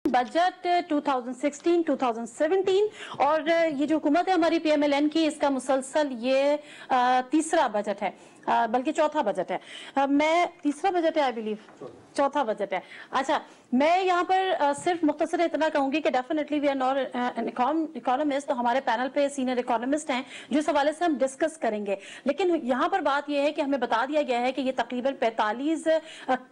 Budget 2016-2017 और ये जो हुकूमत है हमारी PMLN की, इसका मुसलसल ये तीसरा बजट है, बल्कि चौथा बजट है। मैं तीसरा बजट है, आई बिलीव चौथा बजट है। अच्छा, मैं यहाँ पर सिर्फ मुख्तसर इतना कहूंगी कि definitely we are not an economist, तो हमारे पैनल पे सीनियर इकोनॉमिस्ट हैं जिस हवाले से हम डिस्कस करेंगे। लेकिन यहाँ पर बात यह है कि हमें बता दिया गया है कि ये तकरीबन 45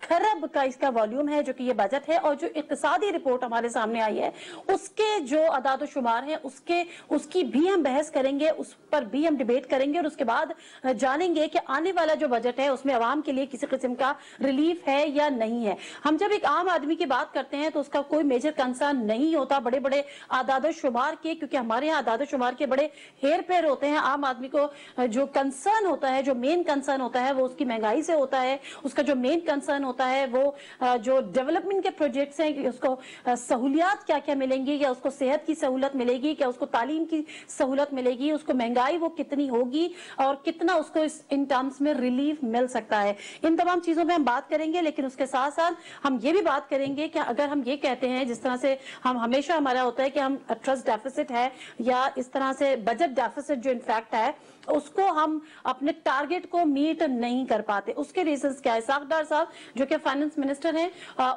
खरब का इसका वॉल्यूम है जो कि ये बजट है, और जो इक्तिसादी रिपोर्ट हमारे सामने आई है उसके जो अदाद शुमार है उसकी भी हम बहस करेंगे, उस पर भी हम डिबेट करेंगे, और उसके बाद जानेंगे कि आने वाला जो बजट है उसमें आवाम के लिए किसी किस्म का रिलीफ है या नहीं है। हम जब एक आम आदमी की बात करते हैं तो उसका कोई मेजर कंसर्न नहीं होता बड़े बड़े आदाद शुमार के, क्योंकि हमारे यहाँ आदाद शुमार के बड़े हेर फेर होते हैं। आम आदमी को जो कंसर्न होता है, जो मेन कंसर्न होता है वो उसकी महंगाई से होता है, उसका जो मेन कंसर्न होता है वो जो डेवलपमेंट के प्रोजेक्ट्स हैं, उसको सहूलियात क्या क्या मिलेंगी, या उसको सेहत की सहूलत मिलेगी, क्या उसको तालीम की सहूलत मिलेगी, उसको महंगाई वो कितनी होगी और कितना उसको इन टर्म्स में रिलीफ मिल सकता है। इन तमाम चीजों में हम बात करेंगे, लेकिन उसके साथ साथ हम ये भी बात करेंगे कि अगर हम ये कहते हैं, जिस तरह से हम हमेशा हमारा होता है कि हम ट्रस्ट डेफिसिट है या इस तरह से बजट डेफिसिट जो इनफैक्ट है उसको हम अपने टारगेट को मीट नहीं कर पाते, उसके रीजंस क्या है। सागदार साहब जो कि फाइनेंस मिनिस्टर हैं,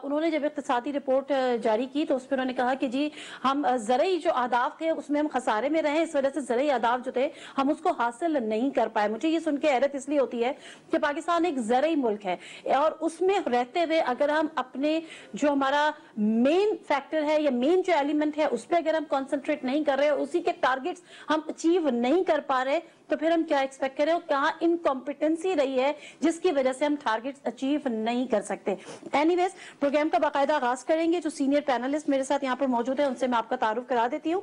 उन्होंने जब इक्तिसादी रिपोर्ट जारी की तो उस पर उन्होंने कहा कि जी हम ज़रई जो अहदाफ थे उसमें हम खसारे में रहे, इस वजह से ज़रई अहदाफ जो थे हम उसको हासिल नहीं कर पाए। मुझे ये सुन के हैरत इसलिए होती है कि पाकिस्तान एक ज़रई मुल्क है और उसमें रहते हुए अगर हम अपने जो हमारा मेन फैक्टर है या मेन जो एलिमेंट है उस पर अगर हम कॉन्सेंट्रेट नहीं कर रहे, उसी के टारगेट्स हम अचीव नहीं कर पा रहे, तो फिर हम क्या एक्सपेक्ट करें, कहाँ इनकॉम्पिटेंसी रही है जिसकी वजह से हम टारगेट्स अचीव नहीं कर सकते। एनीवेज, प्रोग्राम का बाकायदा आगाज करेंगे। जो सीनियर पैनलिस्ट मेरे साथ यहाँ पर मौजूद है उनसे मैं आपका तारुफ करा देती हूँ।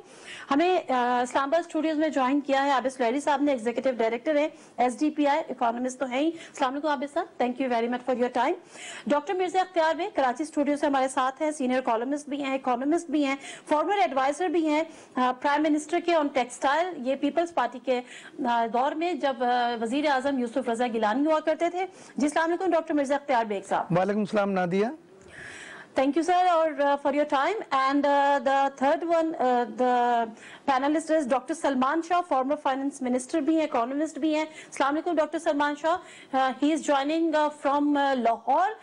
हमें इस्लामाबाद स्टूडियोज में ज्वाइन किया है आबिद सुलैरी साहब ने, एग्जीक्यूटिव डायरेक्टर है SDPI, इकोनॉमिस्ट तो है ही। अस्सलाम वालेकुम आबिद साहब, thank you very much for your time. Doctor Mirza अख्तियार भी कराची स्टूडियो से हमारे साथ है, सीनियर कॉलमिस्ट भी हैं, इकोनॉमिस्ट भी हैं, फॉर्मर एडवाइजर भी हैं प्राइम मिनिस्टर के ऑन टेक्सटाइल, ये पीपल्स पार्टी के दौर में जब वजीर आजम यूसुफ रजा गिलानी हुआ करते थे। जी अस्सलाम वालेकुम डॉक्टर मिर्जा अख्तियार बेग साहब। वालेकुम सलाम Nadia. Thank you, sir, or for your time. And the third one, the panelist is Dr. Salman Shah, former finance minister भी हैं, economist भी हैं। अस्सलाम वालेकुम doctor Salman Shah, he is joining from Lahore.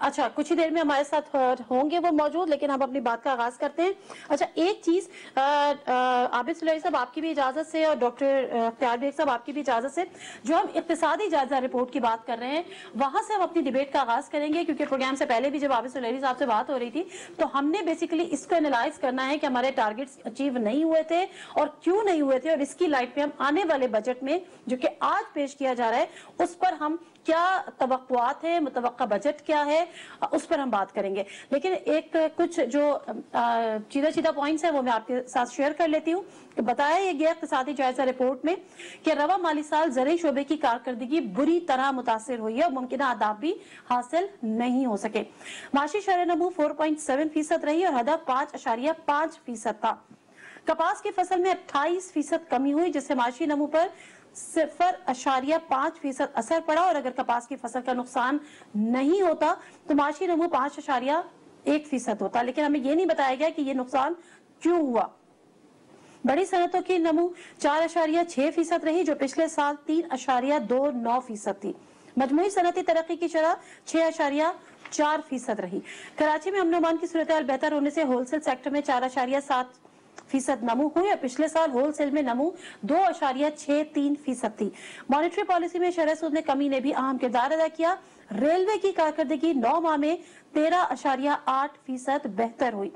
अच्छा, कुछ ही देर में हमारे साथ होंगे वो मौजूद, लेकिन हम अपनी बात का आगाज करते हैं। अच्छा, एक चीज आबिद सुलैरी साहब आपकी भी इजाजत से और डॉक्टर अख्तियार बेग साहब आपकी भी इजाजत से, जो हम इक्तिसादी जायजा रिपोर्ट की बात कर रहे हैं वहां से हम अपनी डिबेट का आगाज करेंगे, क्योंकि प्रोग्राम से पहले भी जब आबिद सुलैरी साहब से बात हो रही थी तो हमने बेसिकली इसको एनालाइज करना है कि हमारे टारगेट्स अचीव नहीं हुए थे और क्यों नहीं हुए थे, और इसकी लाइट पे हम आने वाले बजट में जो कि आज पेश किया जा रहा है उस पर हम क्या तवक्कुआत है, मुतवक्का बजट क्या है, उस पर हम बात करेंगे। लेकिन एक कुछ जो सीधा पॉइंट्स है वो मैं आपके साथ शेयर कर लेती हूँ। कि बताया गया इक़्तिसादी जायजा रिपोर्ट में कि रवा माली साल ज़रई शोबे की कारकर्दगी बुरी तरह मुतासिर हुई है और मुमकिन अहदाफ भी हासिल नहीं हो सके। माशी शरह नमू 4.7% रही और हदफ 5.5% था। कपास की फसल में 28% कमी हुई, जिससे माशी नमू पर 0.5% असर पड़ा, और अगर कपास की फसल का नुकसान नहीं होता तो माशी नमू 5.1% होता। लेकिन हमें ये नहीं बताया गया कि ये नुकसान क्यों हुआ। बड़ी सनतों की नमू 4.6% रही, जो पिछले साल 3.29% थी। मजमूई सनती तरक्की की शरह 6.4% रही। कराची में अमन अमान की सूरत हाल बेहतर होने से होलसेल सेक्टर में 4.7% नमू हुई और पिछले साल होलसेल में नमू 2.63% थी। मॉनेटरी पॉलिसी में शरह सूद में कमी ने भी अहम किरदार अदा किया। रेलवे की कारकर्दगी 9 माह में 13.8% बेहतर हुई।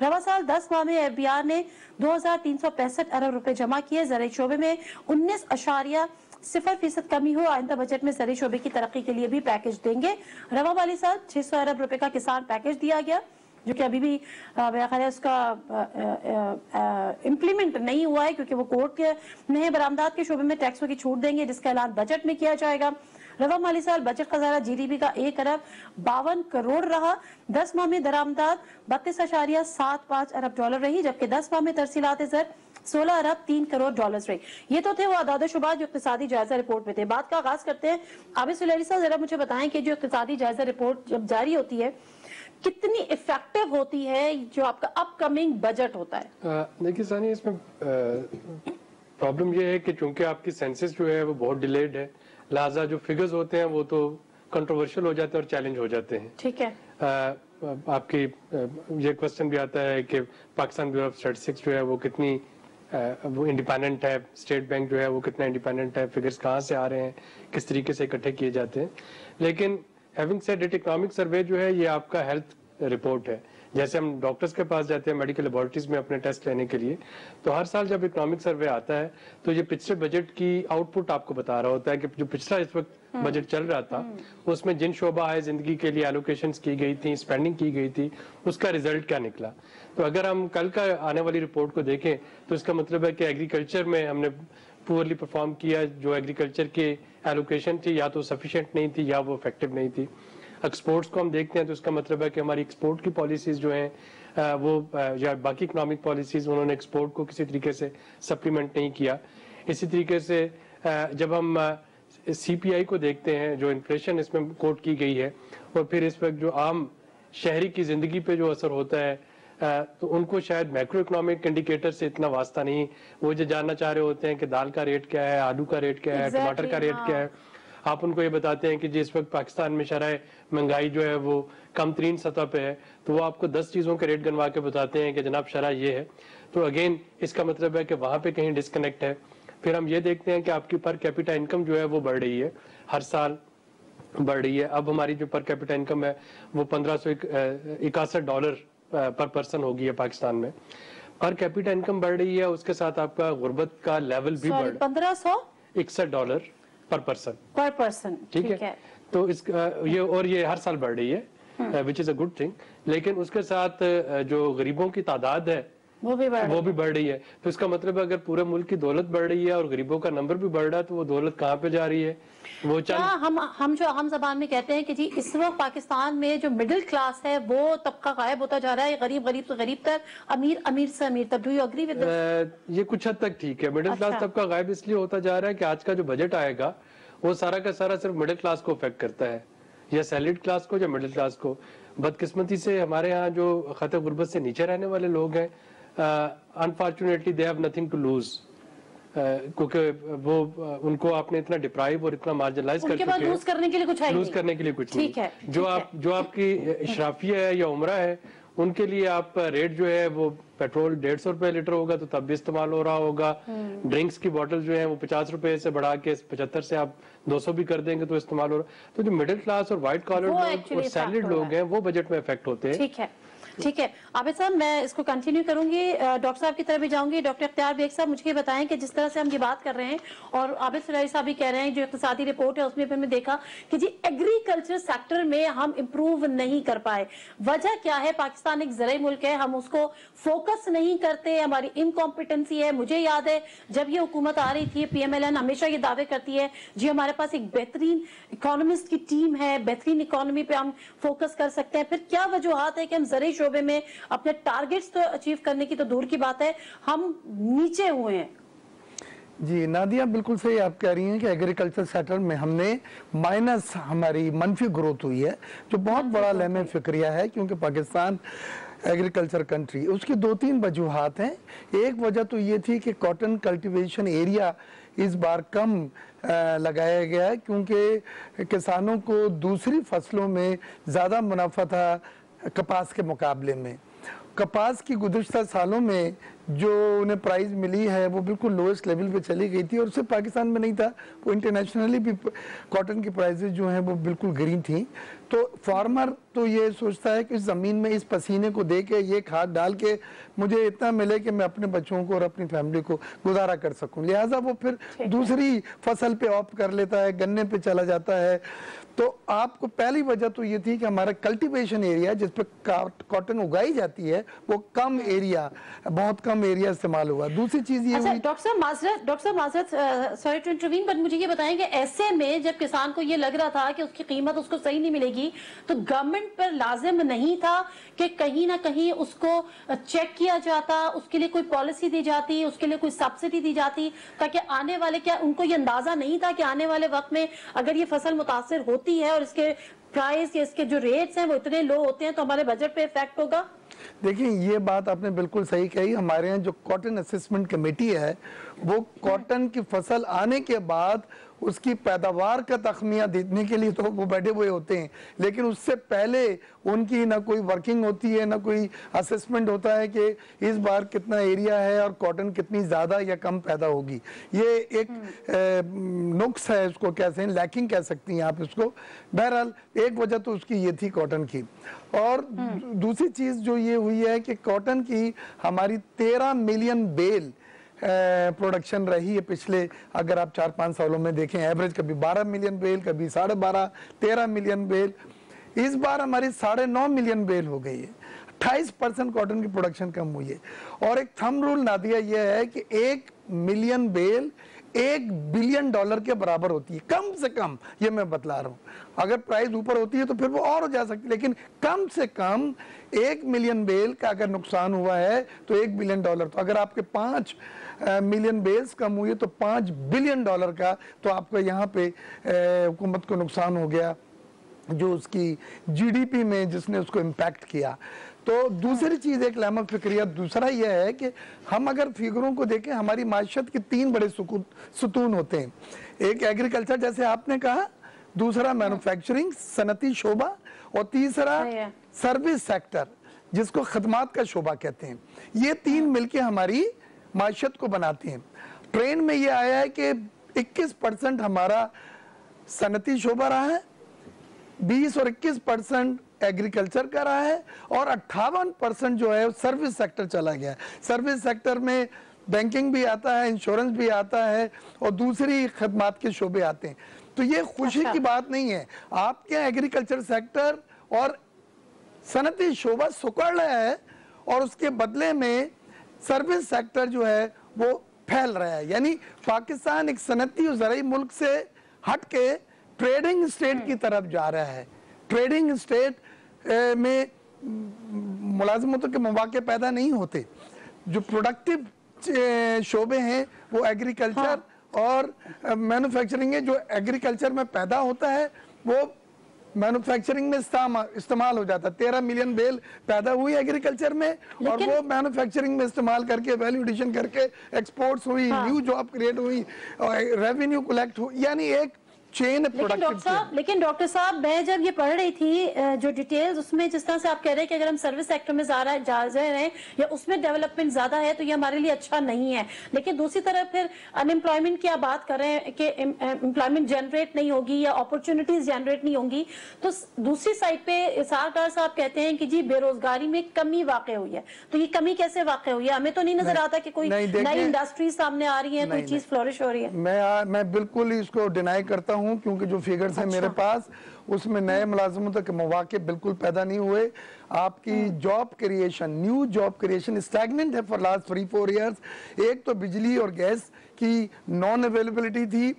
रवा साल 10 माह में FBR ने 2,365 अरब रुपए जमा किए। ज़रई शोबे में 19.0% कमी हो। आइंदा बजट में ज़रई शोबे की तरक्की के लिए भी पैकेज देंगे। रवा वाली साल 600 अरब रुपए का किसान पैकेज दिया गया, जो कि अभी भी मेरा ख्याल है उसका इम्प्लीमेंट नहीं हुआ है, क्योंकि वो कोर्ट के नए बरामदात के शोबे में टैक्सों की छूट देंगे, जिसका ऐलान बजट में किया जाएगा। रवा माली साल बजट खजाना GDP का 1.52 अरब रहा। 10 माह में दरामदात 32.75 अरब डॉलर रही, जबकि 10 माह में तरसीलात ज़र 16.3 रही। ये तो थे वो अदाद शुबा जो इक़्तिसादी जायजा रिपोर्ट में थे। बात का आगाज करते हैं। आबिद सुलैरी साहब, जरा मुझे बताएं कि जो इक़्तिसादी जायजा रिपोर्ट जब जारी होती है कितनी इफेक्टिव होती है जो आपका अपकमिंग बजट होता है? देखिए सानी, इसमें प्रॉब्लम ये है कि चूंकि आपकी सेंसस जो है वो बहुत डिलेड है, लिहाजा जो फिगर्स होते हैं वो तो कंट्रोवर्शियल हो जाते हैं और चैलेंज हो जाते हैं। ठीक है। आपकी ये क्वेश्चन भी आता है कि पाकिस्तान ब्यूरो ऑफ स्टैटिस्टिक्स जो है वो कितनी वो इंडिपेंडेंट है, स्टेट बैंक जो है वो कितना इंडिपेंडेंट है, फिगर्स कहाँ से आ रहे हैं, किस तरीके से इकट्ठे किए जाते हैं। लेकिन having said it, economic survey जो है ये आपका हेल्थ रिपोर्ट है। जैसे हम डॉक्टर्स के पास जाते हैं मेडिकल लेबोरेटरीज में अपने टेस्ट लेने के लिए, तो हर साल जब इकोनॉमिक सर्वे आता है तो ये पिछले बजट की आउटपुट आपको बता रहा होता है कि जो पिछला इस वक्त बजट चल रहा था उसमें जिन शोबा है जिंदगी के लिए एलोकेशंस की गई थी, स्पेंडिंग की गई थी, उसका रिजल्ट क्या निकला। तो अगर हम कल का आने वाली रिपोर्ट को देखें तो इसका मतलब है कि एग्रीकल्चर में हमने पुअरली परफॉर्म किया, जो एग्रीकल्चर की एलोकेशन थी या तो सफिशिएंट नहीं थी या वो इफेक्टिव नहीं थी। एक्सपोर्ट्स को हम देखते हैं तो इसका मतलब है कि हमारी एक्सपोर्ट की पॉलिसीज जो हैं वो या बाकी इकोनॉमिक पॉलिसीज उन्होंने एक्सपोर्ट को किसी तरीके से सप्लीमेंट नहीं किया। इसी तरीके से जब हम CPI को देखते हैं, जो इन्फ्लेशन इसमें कोट की गई है, और फिर इस वक्त जो आम शहरी की जिंदगी पे जो असर होता है, तो उनको शायद मैक्रो इकोनॉमिक इंडिकेटर से इतना वास्ता नहीं। वो जो जानना चाह रहे होते हैं कि दाल का रेट क्या है, आलू का रेट क्या है, टमाटर का रेट क्या है, आप उनको ये बताते हैं कि जिस वक्त पाकिस्तान में शरह महंगाई जो है वो कम तरीन सतह पे है, तो वो आपको 10 चीज़ों के रेट गनवा के बताते हैं कि जनाब शरह ये है। तो अगेन इसका मतलब है कि वहाँ पे कहीं डिस्कनेक्ट है। फिर हम ये देखते हैं कि आपकी पर कैपिटा इनकम जो है वो बढ़ रही है, हर साल बढ़ रही है। अब हमारी जो पर कैपिटा इनकम है वो $1561 पर पर्सन होगी है पाकिस्तान में। पर कैपिटा इनकम बढ़ रही है, उसके साथ आपका गुर्बत का लेवल भी बढ़ $1561 पर पर्सन। ठीक है। तो इस ये हर साल बढ़ रही है, which is a good thing. लेकिन उसके साथ जो गरीबों की तादाद है वो भी बढ़ रही है। तो इसका मतलब अगर पूरे मुल्क की दौलत बढ़ रही है और गरीबों का नंबर भी बढ़ रहा है, तो वो दौलत कहाँ पे जा रही है? वो हम जबान में कहते हैं कि जी इस वक्त पाकिस्तान में जो मिडिल क्लास है वो तबका गायब होता जा रहा है, गरीब से गरीब तक, अमीर से अमीर तक। Do you agree with this? ये कुछ हद तक ठीक है। मिडिल क्लास तबका गायब इसलिए होता जा रहा है कि आज का जो बजट आएगा वो सारा का सारा सिर्फ मिडिल क्लास को अफेक्ट करता है, या सैलरीड क्लास को या मिडिल क्लास को। बदकिस्मती से हमारे यहाँ जो खतरे गुर्बत से नीचे रहने वाले लोग हैं, unfortunately they have nothing to lose, क्योंकि वो उनको आपने इतना डिप्राइव और इतना मार्जिनलाइज कर चुके हैं, लूज करने के लिए कुछ नहीं। जो आपकी इशराफिया है या उमरा है, उनके लिए आप रेट जो है वो पेट्रोल 150 रुपए लीटर होगा तो तब भी इस्तेमाल हो रहा होगा। ड्रिंक्स की बोतल जो है वो 50 रुपए से बढ़ा के 75 से आप 200 भी कर देंगे तो इस्तेमाल हो रहा है। तो जो मिडिल क्लास और व्हाइट कॉलर लोग और सैलरीड लोग हैं वो बजट में इफेक्ट होते हैं। ठीक है आबिद साहब, मैं इसको कंटिन्यू करूंगी, डॉक्टर साहब की तरफ भी जाऊंगी। डॉक्टर इख्तियार बेग साहब, मुझे बताएं कि जिस तरह से हम ये बात कर रहे हैं और आबिद सराई साहब भी कह रहे हैं, जो इक़्तिसादी रिपोर्ट है उसमें हमने देखा कि जी एग्रीकल्चर सेक्टर में हम इम्प्रूव नहीं कर पाए। वजह क्या है? पाकिस्तान एक ज़राई मुल्क है, हम उसको फोकस नहीं करते, हमारी इनकॉम्पिटेंसी है। मुझे याद है जब ये हुकूमत आ रही थी, PMLN हमेशा ये दावे करती है जी हमारे पास एक बेहतरीन इकोनॉमिस्ट की टीम है, बेहतरीन इकोनॉमी पे हम फोकस कर सकते हैं। फिर क्या वजूहात है कि हम ज़राई शोबे में अपने टारगेट्स तो अचीव करने की तो दूर की बात है, हम नीचे हुए हैं? जी नादिया, बिल्कुल सही आप कह रही हैं कि एग्रीकल्चर सेक्टर में हमने माइनस, हमारी मनफी ग्रोथ हुई है, जो बहुत बड़ा लहम फिक्रिया है, क्योंकि पाकिस्तान एग्रीकल्चर कंट्री। उसकी 2-3 वजूहात हैं। एक वजह तो ये थी कि कॉटन कल्टीवेशन एरिया इस बार कम लगाया गया है, क्योंकि किसानों को दूसरी फसलों में ज़्यादा मुनाफा था कपास के मुकाबले में। कपास की गुज़िश्ता सालों में जो उन्हें प्राइस मिली है वो बिल्कुल लोएस्ट लेवल पे चली गई थी, और उससे पाकिस्तान में नहीं था, वो इंटरनेशनली भी कॉटन की प्राइसेस जो हैं वो बिल्कुल गिरी थी। तो फार्मर तो ये सोचता है कि इस ज़मीन में इस पसीने को दे के, ये खाद डाल के मुझे इतना मिले कि मैं अपने बच्चों को और अपनी फैमिली को गुजारा कर सकूं, लिहाजा वो फिर दूसरी फसल पे ऑप्ट कर लेता है, गन्ने पे चला जाता है। तो आपको पहली वजह तो ये थी कि हमारा कल्टीवेशन एरिया जिस पे कॉटन उगाई जाती है वो कम एरिया, बहुत कम एरिया इस्तेमाल हुआ। दूसरी चीज ये हुई, डॉक्टर साहब माजरत, सॉरी टू इंटरवीन, बट मुझे ये बताएं कि ऐसे में जब किसान को ये लग रहा था कि उसकी कीमत उसको सही नहीं मिलेगी, होगी, तो गवर्नमेंट पर लाजिम नहीं था कि कहीं ना कहीं उसको चेक किया जाता, उसके लिए कोई पॉलिसी दी जाती, उसके लिए कोई सब्सिडी दी जाती, ताकि आने वाले, क्या उनको ये अंदाजा नहीं था कि आने वाले वक्त में अगर ये फसल मुतासिर होती है और इसके प्राइस या इसके जो रेट्स हैं वो इतने लो होते हैं तो हमारे बजट पे इफेक्ट होगा? देखिए, ये बात आपने बिल्कुल सही कही। हमारे यहाँ जो कॉटन असेसमेंट कमेटी है वो कॉटन की फसल आने के बाद उसकी पैदावार का तखमिया देने के लिए तो वो बैठे हुए होते हैं, लेकिन उससे पहले उनकी ना कोई वर्किंग होती है, ना कोई असेसमेंट होता है कि इस बार कितना एरिया है और कॉटन कितनी ज़्यादा या कम पैदा होगी। ये एक नुक्स है, उसको कैसे लैकिंग कह सकती हैं आप इसको। बहरहाल एक वजह तो उसकी ये थी कॉटन की, और दूसरी चीज़ जो ये हुई है कि कॉटन की हमारी 13 मिलियन बेल प्रोडक्शन रही है पिछले, अगर आप 4-5 सालों में देखें एवरेज, कभी 12 मिलियन बेल, कभी 12.5, 13 मिलियन बेल। इस बार हमारी 9.5 मिलियन बेल हो गई है। 28% कॉटन की प्रोडक्शन कम हुई है। और एक थंब रूल नादिया यह है कि 1 मिलियन बेल $1 बिलियन के बराबर होती है, कम से कम। ये मैं बतला रहा हूँ, अगर प्राइस ऊपर होती है तो फिर वो और हो जा सकती है, लेकिन कम से कम 1 मिलियन बेल का अगर नुकसान हुआ है तो $1 बिलियन। तो अगर आपके 5 मिलियन बेल्स कम हुई है तो $5 बिलियन का तो आपको यहाँ पे हुकूमत को नुकसान हो गया, जो उसकी जीडीपी में जिसने उसको इम्पैक्ट किया। तो दूसरी चीज एक लामा फिक्रिया दूसरा यह है कि हम अगर फिगरों को देखें, हमारी माशियत के 3 बड़े सुतून होते हैं। एक एग्रीकल्चर जैसे आपने कहा, दूसरा मैन्युफैक्चरिंग सनती शोबा, और तीसरा सर्विस सेक्टर जिसको खदमात का शोबा कहते हैं। ये 3 मिलके हमारी माशियत को बनाते हैं। ट्रेंड में ये आया है कि 21% हमारा सनती शोबा रहा है, 20 और 21% एग्रीकल्चर का रहा है, और 58% जो है सर्विस सेक्टर चला गया है। सर्विस सेक्टर में बैंकिंग भी आता है, इंश्योरेंस भी आता है, और दूसरी खदमात के शोबे आते हैं। तो ये खुशी की बात नहीं है, आपके एग्रीकल्चर सेक्टर और सनती शोबा सुकड़ रहा है, और उसके बदले में सर्विस सेक्टर जो है वो फैल रहा है। यानी पाकिस्तान एक सनती और ज़राई मुल्क से हट के ट्रेडिंग स्टेट की तरफ जा रहा है। ट्रेडिंग स्टेट में मुलाजमतों के मौके पैदा नहीं होते। जो प्रोडक्टिव शोबे हैं वो एग्रीकल्चर और मैन्युफैक्चरिंग है। जो एग्रीकल्चर में पैदा होता है वो मैन्युफैक्चरिंग में इस्तेमाल हो जाता है। 13 मिलियन बेल पैदा हुई एग्रीकल्चर में, और वो मैन्युफैक्चरिंग में इस्तेमाल करके वैल्यू एडिशन करके एक्सपोर्ट्स हुई, न्यू जॉब क्रिएट हुई, रेवेन्यू कलेक्ट हुई, यानी एक चेन प्रोडक्टिव। लेकिन डॉक्टर साहब, मैं जब ये पढ़ रही थी जो डिटेल्स, उसमें जिस तरह से आप कह रहे हैं कि अगर हम सर्विस सेक्टर में जा रहे हैं या उसमें डेवलपमेंट ज्यादा है तो ये हमारे लिए अच्छा नहीं है, लेकिन दूसरी तरफ फिर अनएम्प्लॉयमेंट की आप बात कर रहे हैं कि एम्प्लॉयमेंट जनरेट नहीं होगी या अपॉर्चुनिटीज जनरेट नहीं होंगी, तो दूसरी साइड पे इसारकार साहब कहते हैं कि जी बेरोजगारी में कमी वाक़ई हुई है। तो ये कमी कैसे वाक़ई हुई है? हमें तो नहीं नजर आता कि कोई नई इंडस्ट्रीज सामने आ रही है, कोई चीज फ्लोरिश हो रही है। मैं बिल्कुल इसको डिनाई करता हूं, क्योंकि जो फिगर्स हैं मेरे पास उसमें नए मुलाजमतों के मौके बिल्कुल पैदा नहीं हुए। आपकी job creation, new job creation stagnant है फॉर लास्ट 3-4 इयर्स। एक तो बिजली और गैस की नॉन अवेलेबिलिटी थी,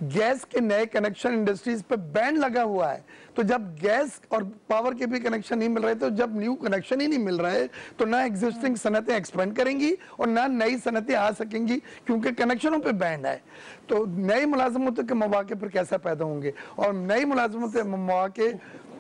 गैस के नए कनेक्शन इंडस्ट्रीज पे बैन लगा हुआ है। तो जब गैस और पावर के भी कनेक्शन नहीं मिल रहे, तो जब न्यू कनेक्शन ही नहीं मिल रहा है तो ना एग्जिस्टिंग सनतें एक्सपेंड करेंगी और ना नई सनतें आ सकेंगी, क्योंकि कनेक्शनों पे बैन है। तो नई मुलाजमतों के मौके पर कैसे पैदा होंगे? और नई मुलाजमतों के मौके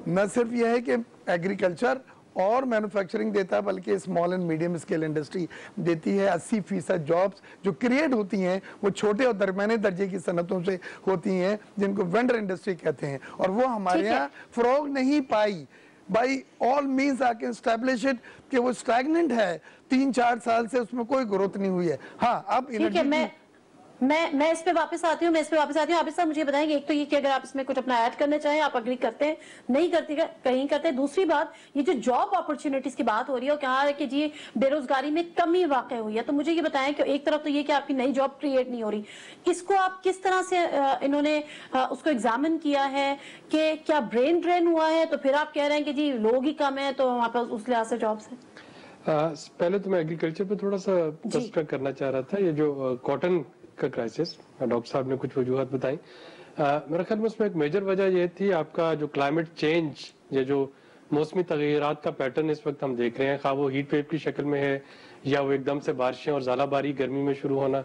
न सिर्फ यह है कि एग्रीकल्चर और मैन्युफैक्चरिंग देता है, बल्कि small and medium scale industry देती है। 80% जॉब्स जो क्रिएट होती हैं वो छोटे और दरमियाने दर्जे की सनतों से होती हैं, जिनको वेंडर इंडस्ट्री कहते हैं, और वो हमारे यहाँ फरोग नहीं पाई। By all means I can establish it कि वो स्टैग्नेंट है, 3-4 साल से उसमें कोई ग्रोथ नहीं हुई है। हाँ, अब मैं इस पे वापस आती हूँ आप इस मुझे बताएंगे, एक तो ये कि अगर आप इसमें कुछ अपना ऐड करना चाहें, आप अग्री करते हैं, नहीं करते कहीं करते हैं। दूसरी बात, ये जो जॉब अपॉर्चुनिटीज की बात हो रही है, कहा है कि जी बेरोजगारी में कमी वाकई हुई है, तो मुझे ये बताएं कि एक तरफ तो ये कि आपकी नई जॉब क्रिएट नहीं हो रही, इसको आप किस तरह से इन्होंने उसको एग्जामिन किया है कि क्या ब्रेन ड्रेन हुआ है, तो फिर आप कह रहे हैं कि जी लोग ही कम है तो वहां पर उस लिहाज से जॉब्स है। पहले तो मैं एग्रीकल्चर पे थोड़ा सा तस्करा करना चाह रहा था। ये जो कॉटन का क्राइसिस, डॉक्टर साहब ने कुछ वजूहत बताई, मेरे ख्याल में उसमें एक मेजर वजह ये थी आपका जो क्लाइमेट चेंज, ये जो मौसमी तगयरात का पैटर्न इस वक्त हम देख रहे हैं, खा वो हीट वेव की शक्ल में है या वो एकदम से बारिशें और ज़्यादाबारी गर्मी में शुरू होना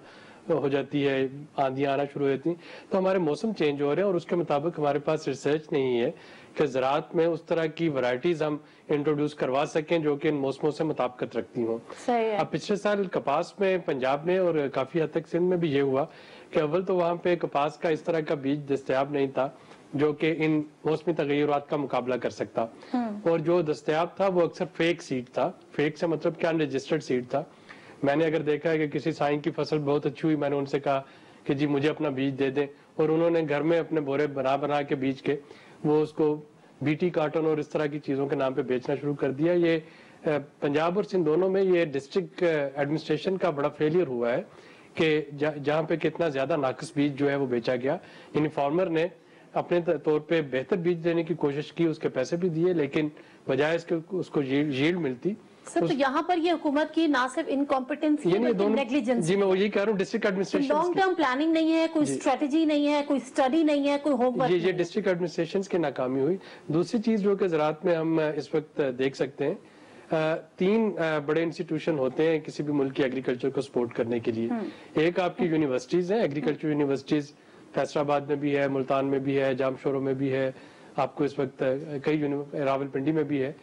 हो जाती है, आंधियाँ आना शुरू हो जाती हैं, तो हमारे मौसम चेंज हो रहे हैं और उसके मुताबिक हमारे पास रिसर्च नहीं है कि ज़राअत में उस तरह की वैरायटीज़ हम इंट्रोड्यूस करवा सकें जो कि इन मौसमों से मुताबिकत रखती हों। अब पिछले साल कपास में पंजाब में और काफ़ी हद तक सिंध में भी ये हुआ कि अव्वल तो वहाँ पे कपास का इस तरह का बीज दस्तयाब नहीं था जो कि इन मौसमी तगय्युरात का मुकाबला कर सकता, और जो दस्तयाब था वो अक्सर फेक सीड था। फेक से मतलब क्या, अनरजिस्टर्ड सीड था। मैंने अगर देखा है कि किसी साईं की फसल बहुत अच्छी हुई, मैंने उनसे कहा कि जी मुझे अपना बीज दे दें, और उन्होंने घर में अपने बोरे बना के बीज के वो उसको बीटी कार्टन और इस तरह की चीज़ों के नाम पे बेचना शुरू कर दिया। ये पंजाब और सिंध दोनों में ये डिस्ट्रिक्ट एडमिनिस्ट्रेशन का बड़ा फेलियर हुआ है कि जहाँ पे कितना ज़्यादा नाकिस बीज जो है वो बेचा गया। यानी फार्मर ने अपने तौर पे बेहतर बीज देने की कोशिश की, उसके पैसे भी दिए, लेकिन बजाय इसके उसको यील्ड मिलती। सर तो यहाँ पर ये हुकूमत की ना सिर्फ इनकॉम्पिटेंसी बल्कि नेग्लिजेंस। जी मैं वो यही कह रहा हूँ, district administration long term planning नहीं है, कोई स्ट्रेटजी नहीं है, कोई स्टडी नहीं है, कोई होमवर्क। ये डिस्ट्रिक्ट एडमिनिस्ट्रेशन की नाकामी हुई। दूसरी चीज जो कि ज़राअत में हम इस वक्त देख सकते हैं, तीन बड़े इंस्टीट्यूशन होते हैं किसी भी मुल्क की एग्रीकल्चर को सपोर्ट करने के लिए। एक आपकी यूनिवर्सिटीज है, एग्रीकल्चर यूनिवर्सिटीज फैसलाबाद में भी है, मुल्तान में भी है, जामशोरों में भी है, आपको इस वक्त कई रावलपिंडी में भी है।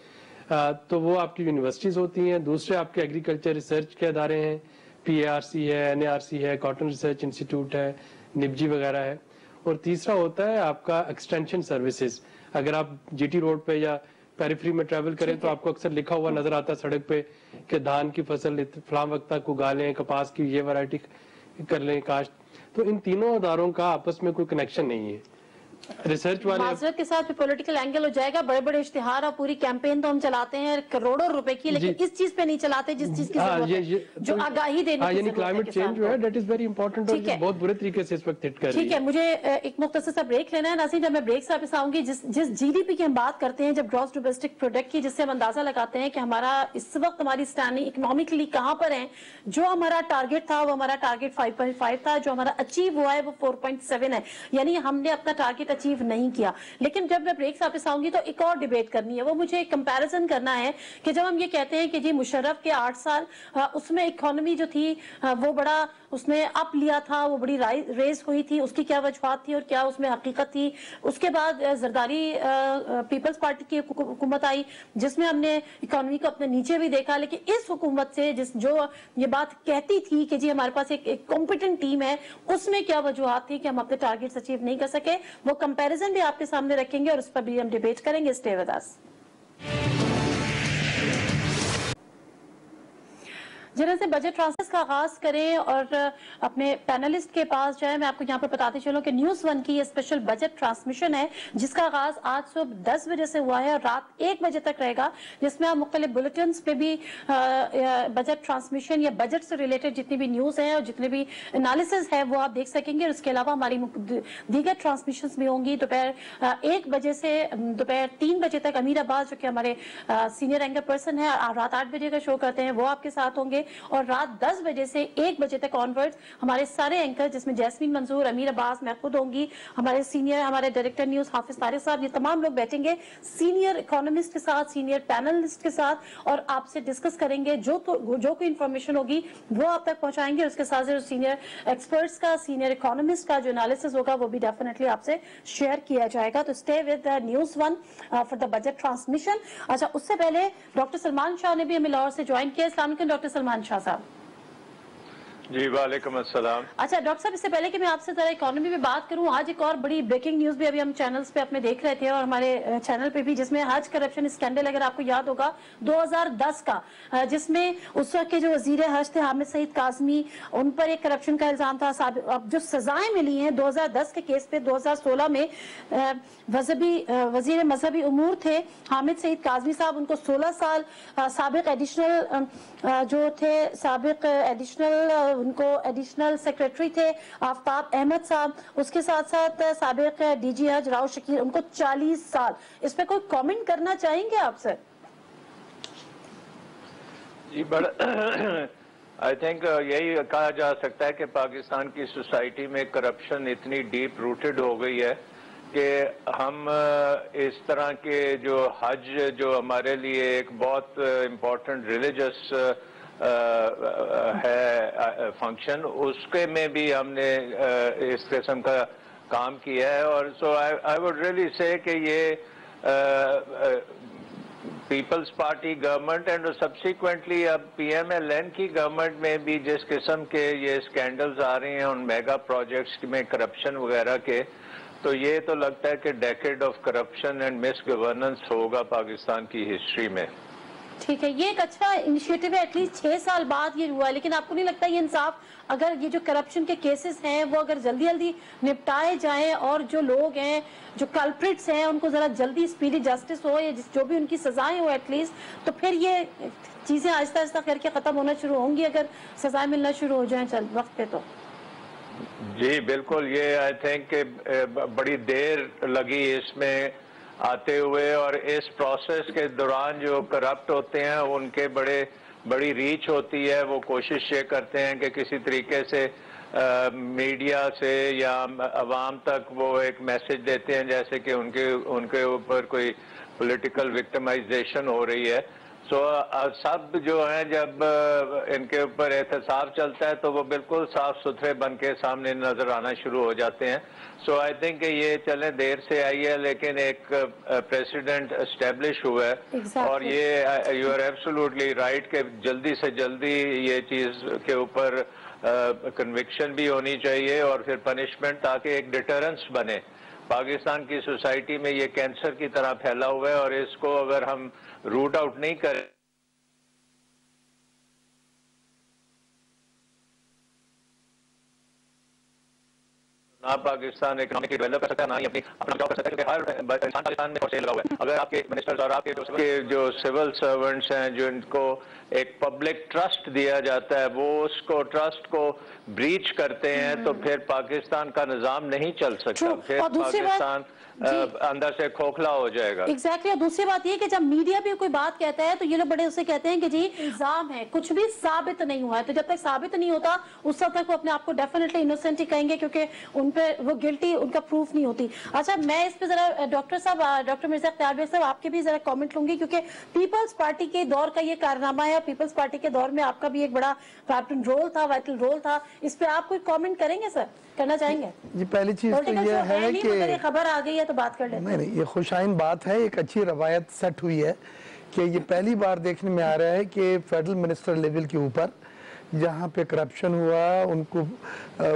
तो वो आपकी यूनिवर्सिटीज होती हैं। दूसरे आपके एग्रीकल्चर रिसर्च के अदारे हैं, PARC है, NARC है, कॉटन रिसर्च इंस्टीट्यूट है, निपजी वगैरह है। और तीसरा होता है आपका एक्सटेंशन सर्विसेज। अगर आप GT रोड पे या पेरिफेरी में ट्रैवल करें तो आपको अक्सर लिखा हुआ नजर आता है सड़क पे कि धान की फसल फलां वक्त तक उगा लें, कपास की ये वैरायटी कर लें काश्त। तो इन तीनों अदारों का आपस में कोई कनेक्शन नहीं है। रिसर्च वाले माजरत के साथ भी पॉलिटिकल एंगल हो जाएगा, बड़े बड़े इश्तिहार और पूरी कैंपेन तो हम चलाते हैं करोड़ों रुपए की, लेकिन इस चीज पे नहीं चलाते जिस चीज की जरूरत है, जो आगाही देने की यानी क्लाइमेट चेंज जो है दैट इज वेरी इंपॉर्टेंट और बहुत बुरे तरीके से इस वक्त हिट कर रही है। ठीक है, मुझे एक मुख्तसर सा ब्रेक लेना है नाज़रीन। जब मैं ब्रेक से वापस आऊंगी, जिस GDP की हम बात करते हैं, जब ग्रॉस डोमेस्टिक प्रोडक्ट की, जिससे हम अंदाजा लगाते हैं कि हमारा इस वक्त हमारी स्टैंडिंग इकोनॉमिकली कहां पर है। जो हमारा टारगेट था वो हमारा टारगेट 5.5 था, जो हमारा अचीव हुआ है वो 4.7 है, यानी हमने अपना टारगेट अचीव नहीं किया। लेकिन जब मैं ब्रेक से वापस आऊंगी तो एक और डिबेट करनी है, वो मुझे एक कंपैरिजन करना है कि जब हम ये कहते हैं कि जी मुशर्रफ के 8 साल उसमें इकोनॉमी जो थी वो बड़ा उसने अप लिया था, वो बड़ी रेस हुई थी, उसकी क्या वजूहत थी और क्या उसमें हकीकत थी। उसके बाद जरदारी पीपल्स पार्टी की हुकूमत आई जिसमें हमने इकोनॉमी को अपने नीचे भी देखा। लेकिन इस हुकूमत से जो ये बात कहती थी कि जी हमारे पास एक कॉम्पिटेंट टीम है, उसमें क्या वजूहत थी कि हम अपने टारगेट्स अचीव नहीं कर सके, वो कंपैरिजन भी आपके सामने रखेंगे और उस पर भी हम डिबेट करेंगे। Stay with us. जिन्हें से बजट ट्रांसफर का आगाज करें और अपने पैनलिस्ट के पास जाए, मैं आपको यहाँ पर बताते चलूं कि न्यूज़ 1 की ये स्पेशल बजट ट्रांसमिशन है जिसका आगाज आज सुबह 10 बजे से हुआ है और रात 1 बजे तक रहेगा, जिसमें आप मुख्तलिफ बुलेटिन्स पे भी बजट ट्रांसमिशन या बजट से रिलेटेड जितनी भी न्यूज़ हैं और जितने भी एनालिसिस है वो आप देख सकेंगे। और इसके अलावा हमारी दीगर ट्रांसमिशन भी होंगी दोपहर 1 बजे से दोपहर 3 बजे तक। अमीर अब्बास जो कि हमारे सीनियर एंकर पर्सन है, रात 8 बजे का शो करते हैं, वो आपके साथ होंगे। और रात 10 बजे से 1 बजे तक ऑनवर्ड्स हमारे सारे एंकर, जिसमें जैस्मीन मंजूर, अमीर अब्बास, मैं खुद होंगी, हमारे सीनियर हमारे डायरेक्टर न्यूज़ हाफिज तारिक साहब, ये तमाम लोग बैठेंगे सीनियर इकोनॉमिस्ट के साथ, सीनियर पैनलिस्ट के साथ, और आपसे डिस्कस करेंगे। जो कोई इंफॉर्मेशन होगी वो आप तक पहुंचाएंगे। उसके साथ जो सीनियर एक्सपर्ट्स का, सीनियर इकोनॉमिस्ट का जो एनालिसिस होगा वो भी डेफिनेटली आपसे शेयर किया जाएगा। तो stay with news 1 for the budget transmission. अच्छा, उससे पहले डॉक्टर सलमान शाह ने भी हमें लाहौर से ज्वाइन किया। अस्सलाम वालेकुम डॉक्टर सलमान शाह साहब। जी वालेकुम अस्सलाम। अच्छा डॉक्टर साहब, इससे पहले कि मैं आपसे जरा इकोनॉमी पे बात करूं, आज एक और बड़ी ब्रेकिंग न्यूज भी अभी हम चैनल्स पे अपने देख रहे थे और हमारे चैनल पे भी, जिसमें हज करप्शन स्कैंडल, अगर आपको याद होगा 2010 का, जिसमें उस वक्त के जो वजीर हज थे हामिद सईद काज़मी, उन पर एक करप्शन का इल्जाम था। अब जो सजाएं मिली हैं 2010 के केस पे, 2016 में वजीर मजहबी उमूर थे हामिद सईद काज़मी साहब, उनको 16 साल साबिक एडिशनल जो थे, साबिक एडिशनल उनको एडिशनल सेक्रेटरी थे आफ्ताब अहमद साहब, उसके साथ साथ साबिक DG हज राव शकील, उनको 40 साल। इस पे कोई कमेंट करना चाहेंगे आप सर? जी आई थिंक यही कहा जा सकता है कि पाकिस्तान की सोसाइटी में करप्शन इतनी डीप रूटेड हो गई है कि हम इस तरह के जो हज जो हमारे लिए एक बहुत इम्पोर्टेंट रिलीजियस है फंक्शन, उसके में भी हमने इस किस्म का काम किया है। और सो आई वुड रियली से कि ये Peoples Party government and subsequently अब PMLN की गवर्नमेंट में भी जिस किस्म के ये स्कैंडल्स आ रहे हैं उन मेगा प्रोजेक्ट्स में करप्शन वगैरह के, तो ये तो लगता है कि decade of corruption and miss governance होगा पाकिस्तान की हिस्ट्री में। ठीक है, ये एक अच्छा इनिशिएटिव है, एटलीस्ट 6 साल बाद ये हुआ है। लेकिन आपको नहीं लगता ये इंसाफ, अगर ये जो करप्शन के केसेस हैं वो अगर जल्दी जल्दी निपटाए जाएं और जो लोग हैं जो कल्प्रिट्स हैं उनको जरा जल्दी स्पीडी जस्टिस हो या जो भी उनकी सजाएं हो एटलीस्ट, तो फिर ये चीजें आहिस्ता आहिस्ता करके खत्म होना शुरू होंगी अगर सजाएं मिलना शुरू हो जाएं चल वक्त पे। तो जी बिल्कुल, ये आई थिंक बड़ी देर लगी इसमें आते हुए, और इस प्रोसेस के दौरान जो करप्ट होते हैं उनके बड़ी रीच होती है। वो कोशिश ये करते हैं कि किसी तरीके से मीडिया से या अवाम तक वो एक मैसेज देते हैं जैसे कि उनके ऊपर कोई पॉलिटिकल विक्टिमाइजेशन हो रही है। सो सब जो हैं जब इनके ऊपर एहतसाब चलता है तो वो बिल्कुल साफ सुथरे बन के सामने नजर आना शुरू हो जाते हैं। सो आई थिंक ये चले देर से आई है लेकिन एक प्रेसिडेंट एस्टेब्लिश हुआ है। Exactly. और ये यू आर एब्सोल्युटली राइट कि जल्दी से जल्दी ये चीज के ऊपर कन्विक्शन भी होनी चाहिए और फिर पनिशमेंट, ताकि एक डिटरेंस बने। पाकिस्तान की सोसाइटी में ये कैंसर की तरह फैला हुआ है और इसको अगर हम रूट आउट नहीं करें ना पाकिस्तान इकोनॉमिक डेवलप कर सकता है, ना ही अपना जॉब कर सकता है, क्योंकि हर इंसान पाकिस्तान में फौज लगा हुआ है। अगर आपके मिनिस्टर्स और आपके जो सिविल सर्वेंट्स हैं जिनको एक पब्लिक ट्रस्ट दिया जाता है वो उसको ट्रस्ट को ब्रीच करते हैं तो फिर पाकिस्तान का निजाम नहीं चल सकता, फिर पाकिस्तान अंदर से खोखला हो जाएगा। एग्जैक्टली। और दूसरी बात ये कि जब मीडिया भी कोई बात कहता है तो ये लोग बड़े उससे कहते हैं कि जी इल्जाम है, कुछ भी साबित नहीं हुआ है। तो जब तक साबित नहीं होता उस वक्त तक वो अपने आप को डेफिनेटली इनोसेंट ही कहेंगे क्योंकि उन पे वो गिल्टी उनका प्रूफ नहीं होती। अच्छा, मैं इस पे जरा डॉक्टर साहब, डॉक्टर मिर्जा अख्तियार बेग साहब आपके भी जरा कमेंट लूंगी क्योंकि पीपल्स पार्टी के दौर का ये कारनामा है। पीपल्स पार्टी के दौर में आपका भी एक बड़ा रोल था, वाइटल रोल था। इस पे आप कोई कमेंट करेंगे सर, करना चाहेंगे? जी पहली चीज तो ये है कि खबर आ गई है तो बात कर लेते हैं। नहीं, ये खुशाइन बात है, एक अच्छी रवायत सेट हुई है कि ये पहली बार देखने में आ रहा है कि फेडरल मिनिस्टर लेवल के ऊपर जहाँ पे करप्शन हुआ उनको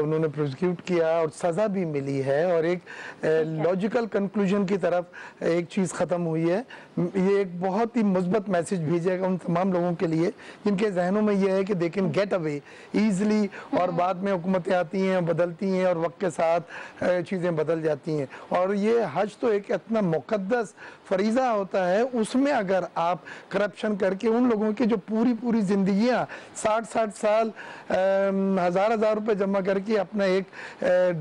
उन्होंने प्रोसिक्यूट किया और सज़ा भी मिली है और एक लॉजिकल कंक्लूजन की तरफ एक चीज़ ख़त्म हुई है। ये एक बहुत ही मुस्बत मैसेज भेजेगा उन तमाम लोगों के लिए जिनके जहनों में ये है कि they can get away easily, और बाद में हुकूमतें आती हैं, बदलती हैं और वक्त के साथ चीज़ें बदल जाती हैं। और ये हज तो एक इतना मुक़द्दस फरीज़ा होता है, उसमें अगर आप करप्शन करके उन लोगों की जो पूरी ज़िंदगियाँ 60-60 साल हजार रुपए जमा करके अपना एक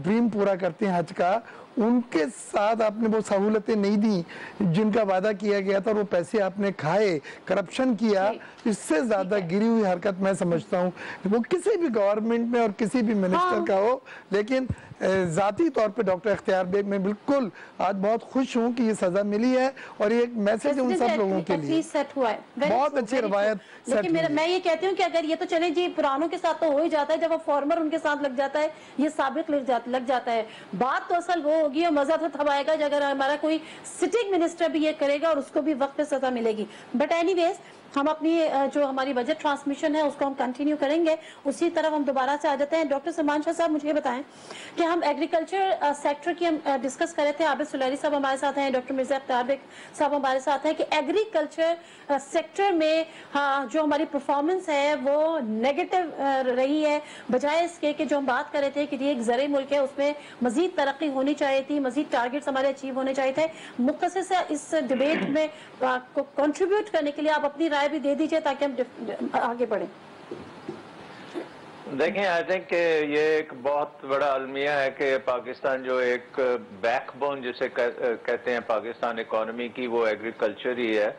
ड्रीम पूरा करते हैं हज का, उनके साथ आपने वो सहूलतें नहीं दी जिनका वादा किया गया था और वो पैसे आपने खाए, करप्शन किया। इससे ज्यादा गिरी हुई हरकत मैं समझता हूँ वो किसी भी गवर्नमेंट में और किसी भी मिनिस्टर का हो। लेकिन जाती तौर पे डॉक्टर अख्तियार बेग मैं बिल्कुल आज बहुत खुश हूँ कि ये सजा मिली है और ये एक मैसेज है उन सब लोगों के लिए। सेट हुआ है, बहुत अच्छी रवायत। लेकिन मैं ये कहती हूँ कि अगर ये तो चले जी पुरानों के साथ तो हो ही जाता है, जब अब फॉर्मर उनके साथ लग जाता है ये साबित लग जाता है। बात तो असल वो होगी और मजा तो तब आएगा अगर हमारा कोई सिटिंग मिनिस्टर भी ये करेगा और उसको भी वक्त पे सजा मिलेगी। बट एनीवेज हम अपनी जो हमारी बजट ट्रांसमिशन है उसको हम कंटिन्यू करेंगे, उसी तरफ हम दोबारा से आ जाते हैं। डॉक्टर सलमान शाह साहब मुझे बताएं कि हम एग्रीकल्चर सेक्टर की हम डिस्कस कर रहे थे, आबिद सुलैरी साहब हमारे साथ हैं, डॉक्टर मिर्जा अख्तियार बेग साहब हमारे साथ हैं कि एग्रीकल्चर सेक्टर में जो हमारी परफॉर्मेंस है वो नेगेटिव रही है, बजाय इसके कि जो हम बात कर रहे थे कि ये एक ज़रे मुल्क है उसमें मजीद तरक्की होनी चाहिए थी, मजीद टारगेट्स हमारे अचीव होने चाहिए थे। मुख्तसर से इस डिबेट में कंट्रीब्यूट करने के लिए आप अपनी राय भी दे दीजिए ताकि हम आगे बढ़ें। देखिए, आई थिंक ये एक बहुत बड़ा अलमिया है कि पाकिस्तान जो एक बैकबोन जिसे कहते हैं पाकिस्तान इकोनॉमी की, वो एग्रीकल्चर ही है।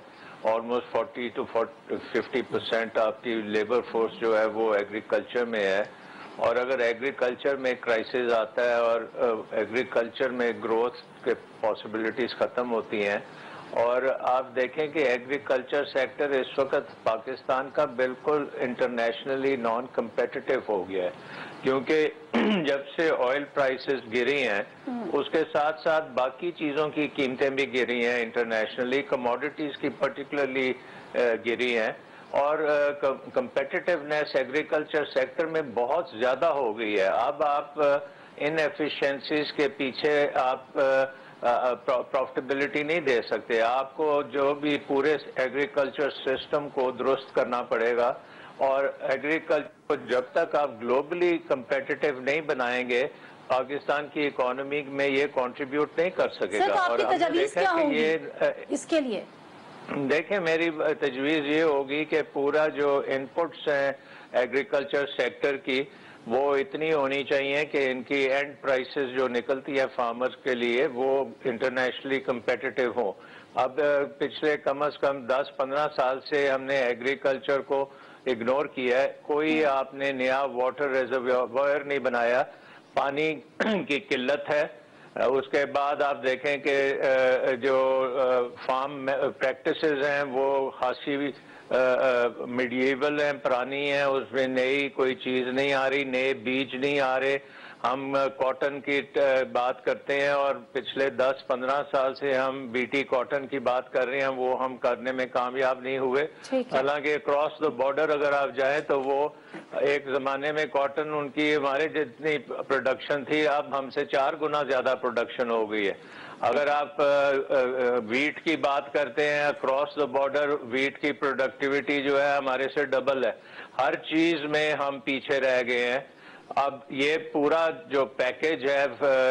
ऑलमोस्ट 40 to 50% आपकी लेबर फोर्स जो है वो एग्रीकल्चर में है, और अगर एग्रीकल्चर में क्राइसिस आता है और एग्रीकल्चर में ग्रोथ के पॉसिबिलिटीज ख़त्म होती हैं, और आप देखें कि एग्रीकल्चर सेक्टर इस वक्त पाकिस्तान का बिल्कुल इंटरनेशनली नॉन कम्पिटिटिव हो गया है, क्योंकि जब से ऑयल प्राइसेस गिरी हैं उसके साथ साथ बाकी चीज़ों की कीमतें भी गिरी हैं, इंटरनेशनली कमोडिटीज़ की पर्टिकुलरली गिरी हैं, और कम्पिटिटिवनेस एग्रीकल्चर सेक्टर में बहुत ज़्यादा हो गई है। अब आप इनएफिशिएंसीज के पीछे आप प्रॉफिटेबिलिटी नहीं दे सकते, आपको जो भी पूरे एग्रीकल्चर सिस्टम को दुरुस्त करना पड़ेगा, और एग्रीकल्चर को जब तक आप ग्लोबली कंपेटिटिव नहीं बनाएंगे पाकिस्तान की इकोनॉमी में ये कंट्रीब्यूट नहीं कर सकेगा। सर, तो आपकी और तजवीज़ क्या होगी इसके लिए? देखें, मेरी तजवीज़ ये होगी कि पूरा जो इनपुट्स हैं एग्रीकल्चर सेक्टर की वो इतनी होनी चाहिए कि इनकी एंड प्राइसेस जो निकलती है फार्मर्स के लिए वो इंटरनेशनली कंपेटिटिव हो। अब पिछले कम से कम 10-15 साल से हमने एग्रीकल्चर को इग्नोर किया है, कोई आपने नया वाटर रिजर्वायर नहीं बनाया, पानी की किल्लत है। उसके बाद आप देखें कि जो फार्म प्रैक्टिसेस हैं वो खासी मिडिएवल हैं, पुरानी हैं, उसमें नई कोई चीज़ नहीं आ रही, नए बीज नहीं आ रहे। हम कॉटन की बात करते हैं और पिछले 10-15 साल से हम बीटी कॉटन की बात कर रहे हैं, वो हम करने में कामयाब नहीं हुए। हालांकि क्रॉस द बॉर्डर अगर आप जाएं तो वो एक ज़माने में कॉटन उनकी हमारे जितनी प्रोडक्शन थी अब हमसे 4 गुना ज़्यादा प्रोडक्शन हो गई है। अगर आप वीट की बात करते हैं, क्रॉस द बॉर्डर वीट की प्रोडक्टिविटी जो है हमारे से डबल है। हर चीज़ में हम पीछे रह गए हैं। अब ये पूरा जो पैकेज है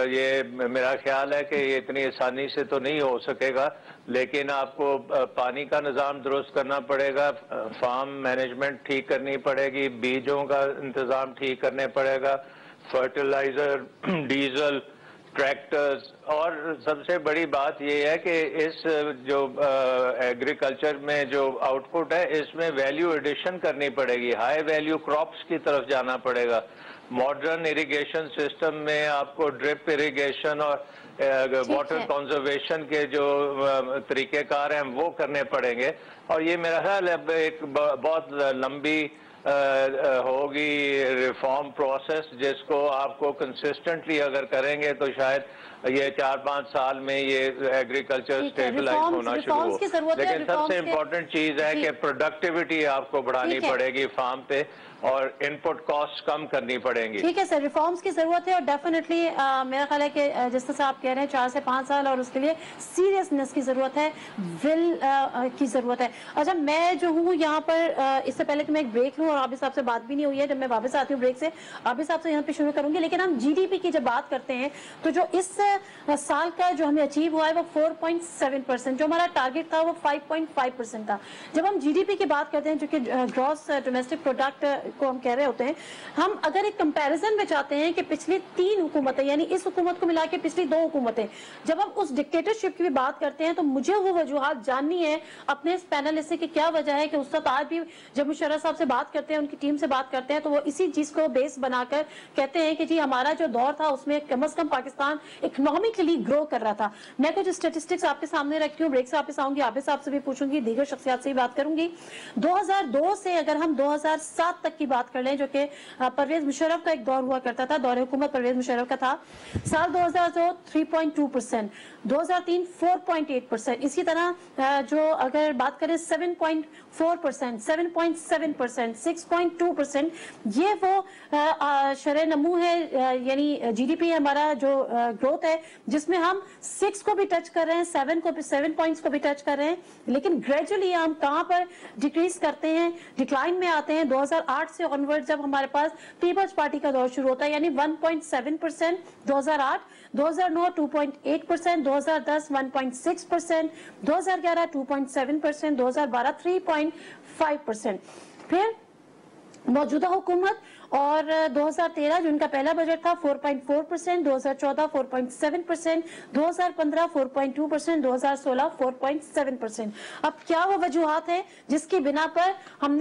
ये मेरा ख्याल है कि ये इतनी आसानी से तो नहीं हो सकेगा, लेकिन आपको पानी का निज़ाम दुरुस्त करना पड़ेगा, फार्म मैनेजमेंट ठीक करनी पड़ेगी, बीजों का इंतज़ाम ठीक करने पड़ेगा, फर्टिलाइज़र, डीजल, ट्रैक्टर्स, और सबसे बड़ी बात यह है कि इस जो एग्रीकल्चर में जो आउटपुट है इसमें वैल्यू एडिशन करनी पड़ेगी, हाई वैल्यू क्रॉप्स की तरफ जाना पड़ेगा। मॉडर्न इरिगेशन सिस्टम में आपको ड्रिप इरिगेशन और वाटर कंजर्वेशन के जो तरीक़ेकार हैं वो करने पड़ेंगे, और ये मेरा ख्याल है एक बहुत लंबी होगी रिफॉर्म प्रोसेस, जिसको आपको कंसिस्टेंटली अगर करेंगे तो शायद ये 4-5 साल में ये एग्रीकल्चर स्टेबलाइज होना शुरू हो। लेकिन सबसे इम्पोर्टेंट चीज है कि प्रोडक्टिविटी आपको बढ़ानी पड़ेगी फार्म पे, और इनपुट कॉस्ट कम करनी पड़ेंगी। ठीक है सर, रिफॉर्म्स की जरूरत है, और डेफिनेटली मेरा ख्याल है कि जिस तरह आप कह रहे हैं 4 से 5 साल, और उसके लिए सीरियसनेस की जरूरत है, विल की जरूरत है। अच्छा, मैं जो हूँ यहाँ पर इससे पहले कि मैं एक ब्रेक लूँ, और आबिद साहब से बात भी नहीं हुई है, जब मैं वापस आती हूँ ब्रेक से आबिद साहब से यहाँ पे शुरू करूंगी। लेकिन हम जीडीपी की जब बात करते हैं तो जो इस साल का जो हमें अचीव हुआ है वो 4.7%, जो हमारा टारगेट था वो 5.5% था। जब हम जीडीपी की बात करते हैं, जो कि ग्रॉस डोमेस्टिक प्रोडक्ट को हम कह रहे होते हैं, हम अगर एक कंपैरिजन में चाहते हैं कि पिछली 3 हुकूमतें, यानी इस हुकूमत को मिला के पिछली 2 हुकूमतें, जब हम उस डिक्टेटरशिप की भी बात करते हैं तो मुझे वो वजूहात जाननी है अपने इस पैनल से कि क्या वजह है कि उस वक्त आज भी जब मुशर्रफ साहब से बात करते हैं, उनकी टीम से बात करते हैं, तो वो इसी चीज को बेस बनाकर कहते हैं कि जी हमारा जो दौर था उसमें कम से कम पाकिस्तान इकोनॉमिकली ग्रो कर रहा था। मैं कुछ स्टेटिस्टिक्स आपके सामने रखती हूँ, ब्रेक से वापस आऊंगी, आबिद साहब से भी पूछूंगी, दीगर शख्सियात से भी बात करूंगी। 2002 से अगर हम 2007 तक की बात कर लें, जो कि परवेज मुशर्रफ का एक दौर हुआ करता था, दौर हुकूमत परवेज मुशर्रफ का था, साल 2002 3.2%, 2003 4.8%, इसी तरह जो अगर बात करें 7.4%, 7.7%, 6.2%, ये वो शरह नमू है, यानी जीडीपी हमारा जो ग्रोथ है, जिसमें हम 6 को भी टच कर रहे हैं, 7 पॉइंट्स को भी टच कर रहे हैं, लेकिन ग्रेजुअली हम कहां पर डिक्रीज करते हैं, डिक्लाइन में आते हैं। 2008 से ऑनवर्ड जब हमारे पास पीपल्स पार्टी का दौर शुरू होता है, यानी 1.7% 2008, 2009 2.8%, 2010 1.6%, 2011 2.7%, 2012 3.5%। फिर मौजूदा हुकूमत और 2013 जो इनका पहला बजट था 4.4%, 2014 4.7%, 2015 4.2%, 2016 4.7%। अब क्या वो वजूहात है जिसकी बिना पर हम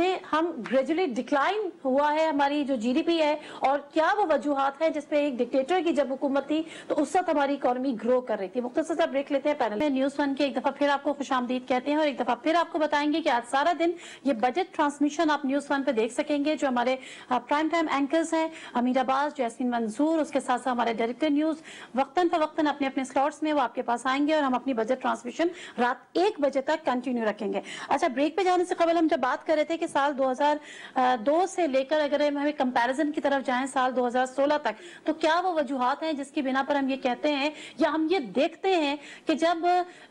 ग्रेजुअली डिक्लाइन हुआ है हमारी जो जीडीपी है, और क्या वो वजूहात है जिसपे एक डिक्टेटर की जब हुकूमत थी तो उस वक्त हमारी इकोनॉमी ग्रो कर रही थी। मुख्तसर सा ब्रेक लेते हैं पैनल में। न्यूज़ वन के एक दफा फिर आपको खुशामदीद कहते हैं और एक दफा फिर आपको बताएंगे कि आज सारा दिन ये बजट ट्रांसमिशन आप न्यूज़ वन पे देख सकेंगे। जो हमारे प्राइम टाइम एंकर्स हैं अमीर अब्बास, जैस्मीन मंसूर, उसके साथ साथ हमारे डायरेक्टर न्यूज वक्तन फवक्तन अपने अपने स्लॉट्स में वो आपके पास आएंगे और हम अपनी बजट ट्रांसमिशन रात 1 बजे तक कंटिन्यू रखेंगे। अच्छा, ब्रेक पे जाने से कबल हम जब बात कर रहे थे कि साल 2002 से लेकर अगर हम कंपैरिजन की तरफ जाएं साल 2016 तक, तो क्या वो वजूहात हैं जिसकी बिना पर हम ये कहते हैं या हम ये देखते हैं कि जब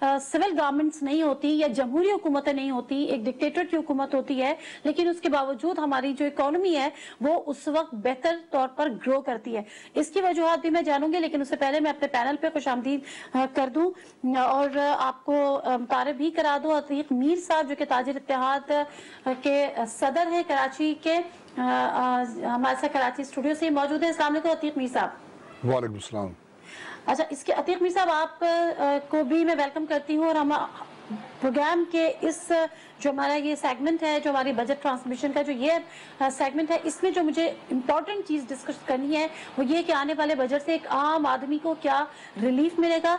सिविल गवर्नमेंट्स नहीं होती या जमहूरी हुकूमतें नहीं होती, एक डिक्टेटर की हुकूमत होती है, लेकिन उसके बावजूद हमारी जो इकोनॉमी है वो उस वक्त बेहतर तौर पर ग्रो करती है। इसकी वजूहात भी मैं जानूंगी, लेकिन उससे पहले मैं अपने पैनल पे खुशामदीद कर दूं और आपको तारीफ भी करा दूं अतीक मीर साहब जो कि ताजिर इत्तेहाद के सदर हैं कराची के, हमारे साथ कराची स्टूडियो से मौजूद है। अस्सलाम वालेकुम अतीक मीर साहब। वालेकुम सलाम। अच्छा, इसके अतीक मीर साहब आप को भी मैं वेलकम करती हूँ और हम प्रोग्राम के इस जो हमारा ये सेगमेंट है, जो हमारी बजट ट्रांसमिशन का जो ये सेगमेंट है, इसमें जो मुझे इम्पोर्टेंट चीज़ डिस्कस करनी है वो ये कि आने वाले बजट से एक आम आदमी को क्या रिलीफ मिलेगा,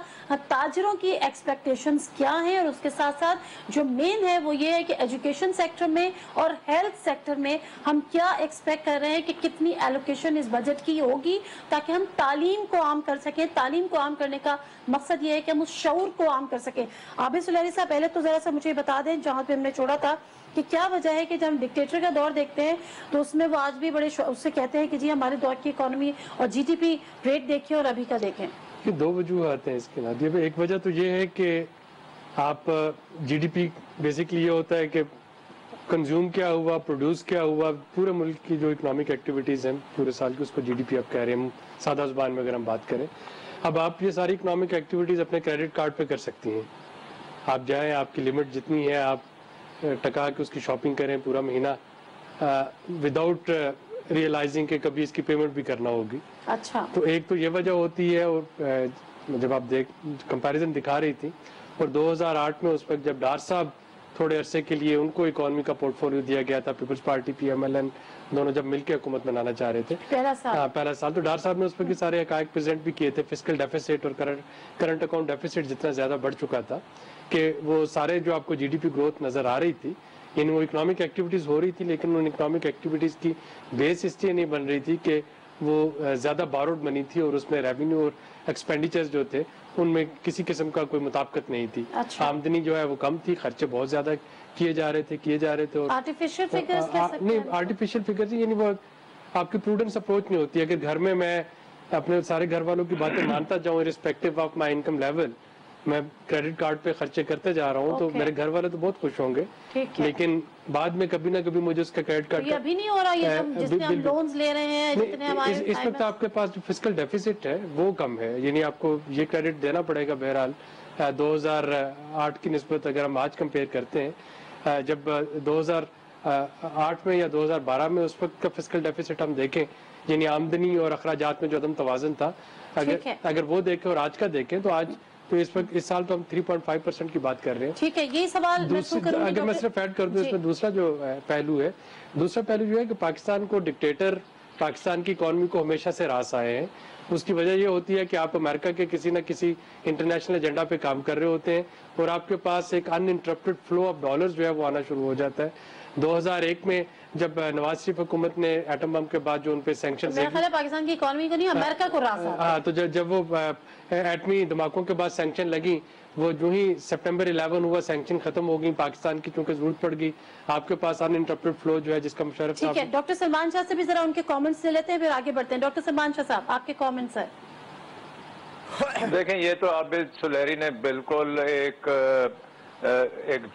ताजरों की एक्सपेक्टेशंस क्या हैं, और उसके साथ साथ जो मेन है वो ये है कि एजुकेशन सेक्टर में और हेल्थ सेक्टर में हम क्या एक्सपेक्ट कर रहे हैं कि कितनी एलोकेशन इस बजट की होगी ताकि हम तालीम को आम कर सकें। तालीम को आम करने का मकसद ये है कि हम उस शऊर को आम कर सकें। आबिद सुलैरी साहब, पहले तो जरा सा मुझे बता दें जहाँ पे हमने छोड़ा था कि क्या वजह है कि जब हम डिक्टेटर का दौर देखते हैं तो उसमें वो आज भी बड़े उससे कहते हैं कि जी हमारे दौर की इकोनॉमी और जीडीपी रेट देखिए और अभी का देखें। ये दो वजूहत हैं इसके नादिया पे। एक वजह तो ये है कि आप जीडीपी बेसिकली ये होता है कि कंज्यूम क्या हुआ, प्रोड्यूस क्या हुआ, पूरे मुल्क की जो इकोनॉमिक एक्टिविटीज़ हैं पूरे साल की, उसको जीडीपी आप कह रहे हैं सादा ज़ुबान में अगर हम बात करें। अब आप ये सारी इकोनॉमिक एक्टिविटीज़ अपने क्रेडिट कार्ड पे कर सकती हैं। आप जाएं, आपकी लिमिट जितनी है आप टका के उसकी शॉपिंग करें पूरा महीना विदाउट रियलाइजिंग के कभी इसकी पेमेंट भी करना होगी। अच्छा, तो एक तो ये वजह होती है। और जब आप कंपैरिजन दिखा रही थी, और 2008 में उस वक्त जब डार साहब थोड़े अरसे के लिए उनको इकोनॉमी का पोर्टफोलियो दिया गया था, पीपल्स पार्टी PMLN दोनों जब मिलकर हुकूमत बनाना चाह रहे थे पहला साल, तो डार साहब ने उस पर सारे हकायक प्रेजेंट भी किए थे। फिस्कल डेफिसिट और करंट अकाउंट डेफिसिट जितना ज्यादा बढ़ चुका था कि वो सारे जो आपको जीडीपी ग्रोथ नजर आ रही थी, यानी वो इकोनॉमिक एक्टिविटीज हो रही थी, लेकिन उन इकोनॉमिक एक्टिविटीज की बेस इसलिए नहीं बन रही थी कि वो ज्यादा बारोड बनी थी और उसमें रेवेन्यू और एक्सपेंडिचर्स जो थे उनमें किसी किस्म का कोई मुताबिकत नहीं थी। अच्छा। आमदनी जो है वो कम थी, खर्चे बहुत ज्यादा किए जा रहे थे और आर्टिफिशियल फिगर्स कह सकते नहीं, हैं। आर्टिफिशियल फिगर्स यानी वो आपकी प्रूडेंस अप्रोच नहीं होती। अगर घर में मैं अपने सारे घर वालों की बातें मानता जाऊं respective of my income level, मैं क्रेडिट कार्ड पे खर्चे करते जा रहा हूँ तो मेरे घर वाले तो बहुत खुश होंगे, लेकिन बाद में कभी ना कभी मुझे उसका क्रेडिट कार्ड अभी नहीं हो रहा ये जिसमें हम लोन्स ले रहे हैं, जितने हमारे इस वक्त आपके पास जो फिस्कल डेफिसिट है वो कम है, यानी आपको ये क्रेडिट देना पड़ेगा। बहरहाल 2008 की निस्बत अगर हम आज कंपेयर करते हैं, जब 2008 में या 2012 में उस वक्त का फिस्कल डेफिसिट हम देखें, यानी आमदनी और अखराजात में जो अदम तवाज़ुन था, अगर वो देखें और आज का देखें तो आज तो इस साल तो हम 3.5% की बात कर रहे हैं। ठीक है, यही सवाल अगर मैं सिर्फ ऐड कर दूं इसमें दूसरा जो पहलू है, दूसरा पहलू जो है कि पाकिस्तान को डिक्टेटर पाकिस्तान की इकॉनमी को हमेशा से रास आए हैं। उसकी वजह ये होती है कि आप अमेरिका के किसी न किसी इंटरनेशनल एजेंडा पे काम कर रहे होते हैं और आपके पास एक अनइंटरप्टेड फ्लो ऑफ डॉलर्स जो है वो आना शुरू हो जाता है। 2001 में जब नवाज शरीफ हुकूमत ने एटम बम के बाद जो उन पे सैंक्शन पाकिस्तान की इकोनॉमी को नहीं अमेरिका को रास आता है। हाँ, तो जब वो एटमी धमाकों के बाद सैंक्शन लगी, वो जो ही सितंबर 11 हुआ सैंक्शन खत्म हो गई, पाकिस्तान की चूंकि जरूरत पड़ गई, आपके पास अनइंटरप्टेड फ्लो जो है जिसका मुशर्रफ ठीक है, डॉक्टर सलमान शाह से भी जरा उनके कमेंट्स ले लेते हैं फिर आगे बढ़ते हैं। डॉक्टर सलमान शाह साहब, आपके कमेंट्स है। देखें, ये तो आबिद सुलैरी ने बिल्कुल एक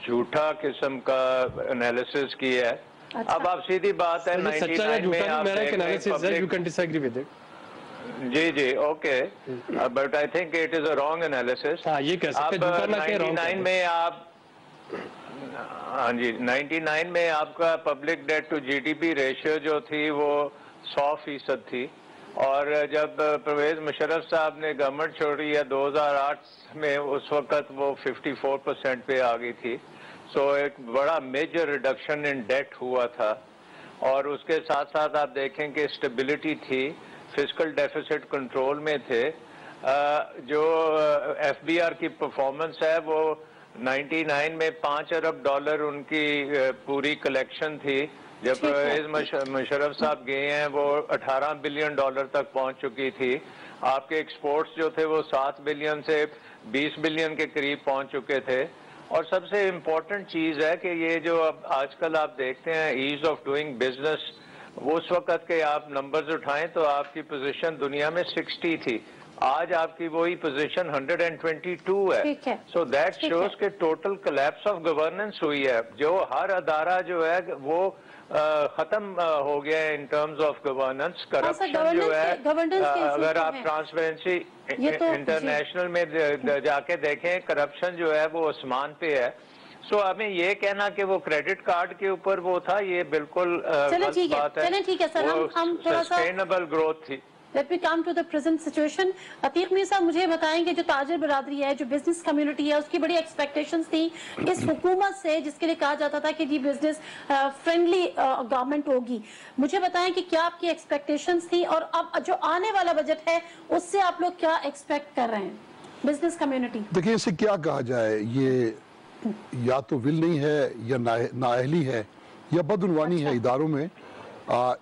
झूठा किस्म का एनालिसिस किया है। अच्छा। अब आप सीधी बात है 99 में आप जी okay, but I think it is a wrong analysis. ये कह सकते हैं झूठा ना कह, 99 में आप, हाँ जी, 99 में आपका public debt to GDP ratio जो थी वो 100% थी, और जब परवेज मुशर्रफ साहब ने गवर्नमेंट छोड़ी है 2008 में, उस वक्त वो 54% पे आ गई थी। सो एक बड़ा मेजर रिडक्शन इन डेट हुआ था, और उसके साथ साथ आप देखें कि स्टेबिलिटी थी, फिस्कल डेफिसिट कंट्रोल में थे। जो एफबीआर की परफॉर्मेंस है वो 99 में $5 अरब उनकी पूरी कलेक्शन थी। जब परवेज मुशर्रफ साहब गए हैं वो $18 बिलियन तक पहुंच चुकी थी। आपके एक्सपोर्ट्स जो थे वो 7 बिलियन से 20 बिलियन के करीब पहुंच चुके थे। और सबसे इम्पोर्टेंट चीज़ है कि ये जो अब आजकल आप देखते हैं ईज ऑफ डूइंग बिजनेस, वो उस वक्त के आप नंबर्स उठाएं तो आपकी पोजीशन दुनिया में 60 थी, आज आपकी वही पोजीशन 122 है। सो दैट शोज के टोटल कोलैप्स ऑफ गवर्नेंस हुई है। जो हर अदारा जो है वो खत्म हो गया है in terms of governance. Corruption जो है, अगर आप ट्रांसपेरेंसी इंटरनेशनल में जाके देखें, करप्शन जो है वो आसमान पे है। सो हमें ये कहना कि वो क्रेडिट कार्ड के ऊपर वो था, ये बिल्कुल गलत बात है। चलें ठीक है सर, हम थोड़ा सा सस्टेनेबल ग्रोथ थी। Let me come to the present situation. Atiq Mir साहब मुझे बताएं कि जो ताजिर बरादरी है, जो बिजनेस कम्युनिटी है, उसकी बड़ी एक्सपेक्टेशंस थी इस हुकूमत से, जिसके लिए कहा जाता था कि जी बिजनेस फ्रेंडली गवर्नमेंट होगी। मुझे बताएं कि क्या आपकी एक्सपेक्टेशंस थी, और अब जो आने वाला बजट है उससे आप लोग क्या एक्सपेक्ट कर रहे हैं बिजनेस कम्युनिटी? देखिए, इसे क्या कहा जाए, ये या तो विल नहीं है या नाअहली है या बदउनवानी है इदारों में।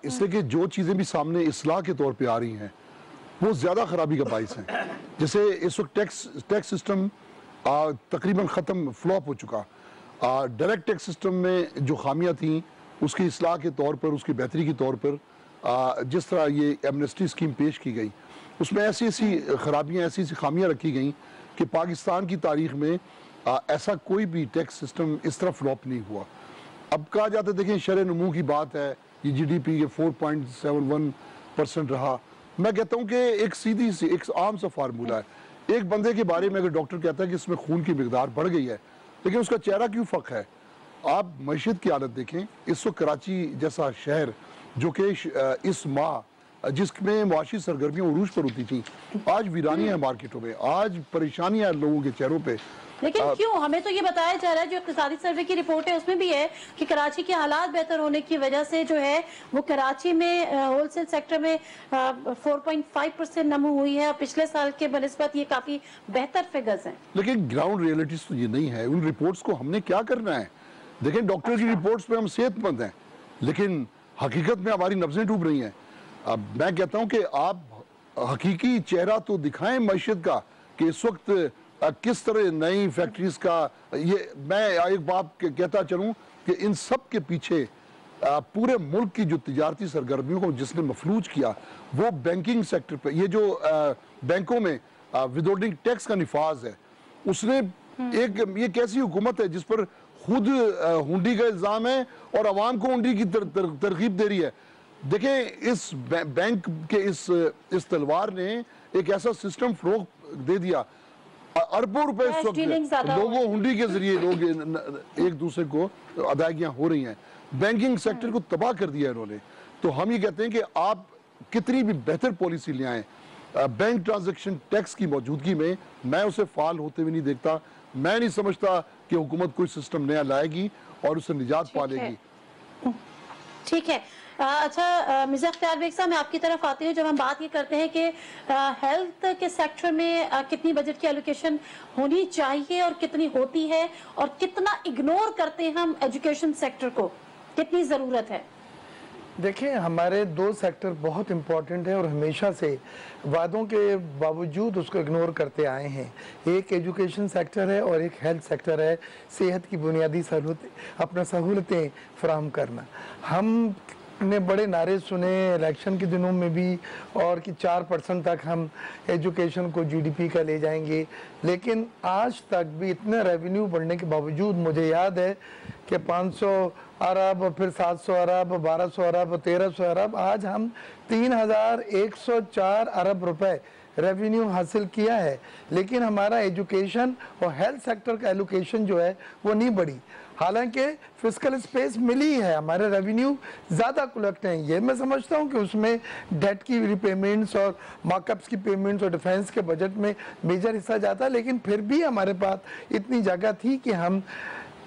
इसलिए कि जो चीज़ें भी सामने इस्लाह के तौर पे आ रही हैं वो ज़्यादा ख़राबी का बाइस हैं। जैसे इस वक्त टैक्स सिस्टम तकरीबन ख़त्म, फ्लॉप हो चुका। डायरेक्ट टैक्स सिस्टम में जो खामियां थी उसकी इस्लाह के तौर पर, उसकी बेहतरी के तौर पर जिस तरह ये एमनेस्टी स्कीम पेश की गई, उसमें ऐसी ऐसी खराबियाँ, ऐसी ऐसी खामियाँ रखी गई कि पाकिस्तान की तारीख में ऐसा कोई भी टैक्स सिस्टम इस तरह फ्लॉप नहीं हुआ। अब कहा जाता है, देखें शरह नमू की बात है, ये GDP के 4.71% रहा। मैं कहता हूँ कि एक सीधी सी एक आम सा फार्मूला है। एक बंदे के बारे में अगर डॉक्टर कहता है कि इसमें खून की मिकदार बढ़ गई है, लेकिन उसका चेहरा क्यों फक है? आप मईशत की हालत देखें। इस वक्त कराची जैसा शहर जो कि इस माह जिसमें मुआशी सरगर्मियाँ उरूज पर होती थी, आज वीरानियाँ हैं मार्केटों में, आज परेशानियाँ लोगों के चेहरों पे। लेकिन क्यों? हमें तो ये बताया जा रहा है, जो इक़्तिसादी सर्वे की रिपोर्ट है उसमें भी है कि कराची के हालात बेहतर होने की वजह से जो है वो कराची में होलसेल सेक्टर में 4.5% नमू हुई है, और पिछले साल के बनिस्बत ये काफी बेहतर फिगर्स हैं। लेकिन ग्राउंड रियलिटीज तो ये नहीं है। उन रिपोर्ट्स को हमने क्या करना है? देखें, डॉक्टर की रिपोर्ट्स पे हम सेहतमंद हैं, लेकिन हकीकत में हमारी नब्जें डूब रही हैं। अब मैं कहता हूं कि आप हकीकी चेहरा तो दिखाएं मईशत का, कि इस वक्त किस तरह नई फैक्ट्रीज का, ये मैं एक बात कहता चलूं कि इन सब के पीछे पूरे मुल्क की जो तिजारती सरगर्मियों को जिसने मफलूज किया वो बैंकिंग सेक्टर पे, ये जो बैंकों में विदहोल्डिंग टैक्स का निफाज है, उसने एक, ये कैसी हुकूमत है जिस पर खुद हुंडी का इल्जाम है और अवाम को हुंडी की तरकीब दे रही है। देखें, इस बैंक के इस तलवार ने एक ऐसा सिस्टम फरोग दे दिया, अरबों रुपए इस वक्त लोगों हुंडी के जरिए लोग एक दूसरे को अदायगियां हो रही हैं, बैंकिंग सेक्टर को तबाह कर दिया इन्होंने। तो हम ये कहते हैं कि आप कितनी भी बेहतर पॉलिसी ले आए, बैंक ट्रांजैक्शन टैक्स की मौजूदगी में मैं उसे फाल होते हुए नहीं देखता। मैं नहीं समझता कि हुकूमत कोई सिस्टम नया लाएगी और उससे निजात पालेगी। ठीक है। अच्छा मिर्जा इख्तियार बेग साहब, मैं आपकी तरफ आती हूँ। जब हम बात ये करते हैं कि हेल्थ के सेक्टर में कितनी बजट की एलोकेशन होनी चाहिए और कितनी होती है, और कितना इग्नोर करते हैं हम एजुकेशन सेक्टर को, कितनी ज़रूरत है? देखिए, हमारे दो सेक्टर बहुत इम्पोर्टेंट है और हमेशा से वादों के बावजूद उसको इग्नोर करते आए हैं। एक एजुकेशन सेक्टर है और एक हेल्थ सेक्टर है, सेहत की बुनियादी सहूलतें फराहम करना। हम ने बड़े नारे सुने इलेक्शन के दिनों में भी, और कि 4% तक हम एजुकेशन को GDP का ले जाएंगे, लेकिन आज तक भी इतने रेवेन्यू बढ़ने के बावजूद मुझे याद है कि 500 अरब, फिर 700 अरब, 1200 अरब, 1300 अरब, आज हम 3104 अरब रुपए रेवेन्यू हासिल किया है, लेकिन हमारा एजुकेशन और हेल्थ सेक्टर का एलोकेशन जो है वो नहीं बढ़ी। हालांकि फिस्कल स्पेस मिली है, हमारे रेवेन्यू ज़्यादा कलेक्ट हैं। ये मैं समझता हूँ कि उसमें डेट की रिपेमेंट्स और मार्कअप्स की पेमेंट्स और डिफेंस के बजट में मेजर हिस्सा जाता है, लेकिन फिर भी हमारे पास इतनी जगह थी कि हम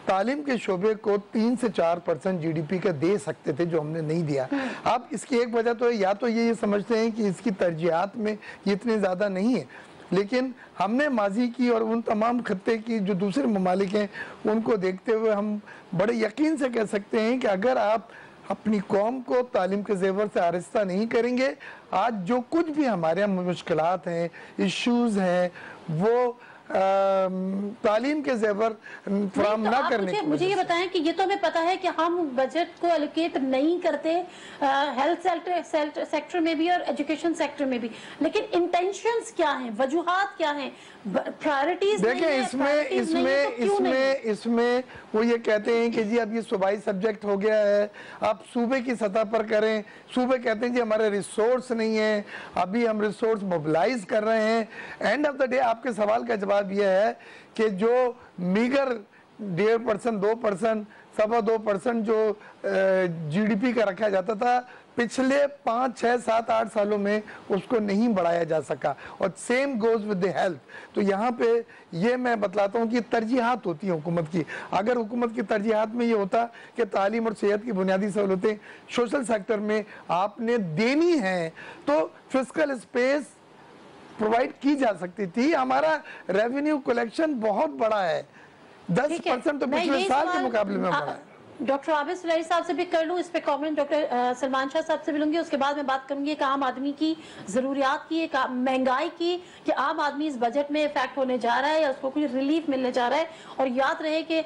तालीम के शोबे को 3 से 4% जीडीपी का दे सकते थे, जो हमने नहीं दिया। अब इसकी एक वजह तो या तो ये समझते हैं कि इसकी तरजीहात में ये इतने ज़्यादा नहीं है, लेकिन हमने माजी की और उन तमाम खत्ते की जो दूसरे ममालिक हैं उनको देखते हुए हम बड़े यकीन से कह सकते हैं कि अगर आप अपनी कौम को तालीम के जेवर से आरिस्ता नहीं करेंगे, आज जो कुछ भी हमारे यहाँ मुश्किलात हैं, इश्यूज हैं, वो तालीम के जेवर फराम ना करने की मुझे ये बताएं कि ये तो हमें पता है कि हम बजट को एलोकेट नहीं करते हेल्थ सेक्टर में भी और एजुकेशन सेक्टर में भी, लेकिन इंटेंशंस क्या हैं, वजूहात क्या हैं, प्रायोरिटीज देखें। इसमें वो ये कहते हैं कि जी अब ये सूबाई सब्जेक्ट हो गया है, आप सूबे की सतह पर करें। सूबे कहते हैं जी हमारे रिसोर्स नहीं है, अभी हम रिसोर्स मोबिलाइज कर रहे हैं। एंड ऑफ द डे आपके सवाल का जवाब यह है कि जो मीगर 1.5%, 2%, 2.25% जो जीडीपी का रखा जाता था, पिछले 5, 6, 7, 8 सालों में उसको नहीं बढ़ाया जा सका। और same goes with the health. तो यहाँ पे ये मैं बतलाता हूँ कि तरजीहात होती है हुकूमत की। अगर हुकूमत की तरजीहात में ये होता कि तालीम और सेहत की बुनियादी सहूलतें सोशल सेक्टर में आपने देनी है, तो फिस्कल स्पेस प्रोवाइड की जा सकती थी। हमारा रेवेन्यू कलेक्शन बहुत बड़ा है, 10% तो पिछले साल के मुकाबले में बढ़ा है। डॉक्टर आबिद सुलैही साहब से भी कर लूं इस पे कमेंट, डॉक्टर सलमान शाह साहब से भी लूंगी, उसके बाद मैं बात करूंगी एक आम आदमी की जरूरियात की, एक महंगाई की, कि आम आदमी इस बजट में इफेक्ट होने जा रहा है या उसको कोई रिलीफ मिलने जा रहा है। और याद रहे कि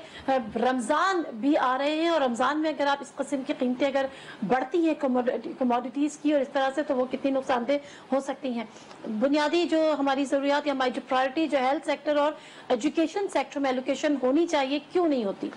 रमजान भी आ रहे हैं, और रमजान में अगर आप इस किस्म की कीमतें अगर बढ़ती हैं कमोडिटीज की और इस तरह से, तो वो कितनी नुकसानदेह हो सकती हैं। बुनियादी जो हमारी जरूरियात या हमारी जो प्रायोरिटी जो हेल्थ सेक्टर और एजुकेशन सेक्टर में एलोकेशन होनी चाहिए, क्यों नहीं होती?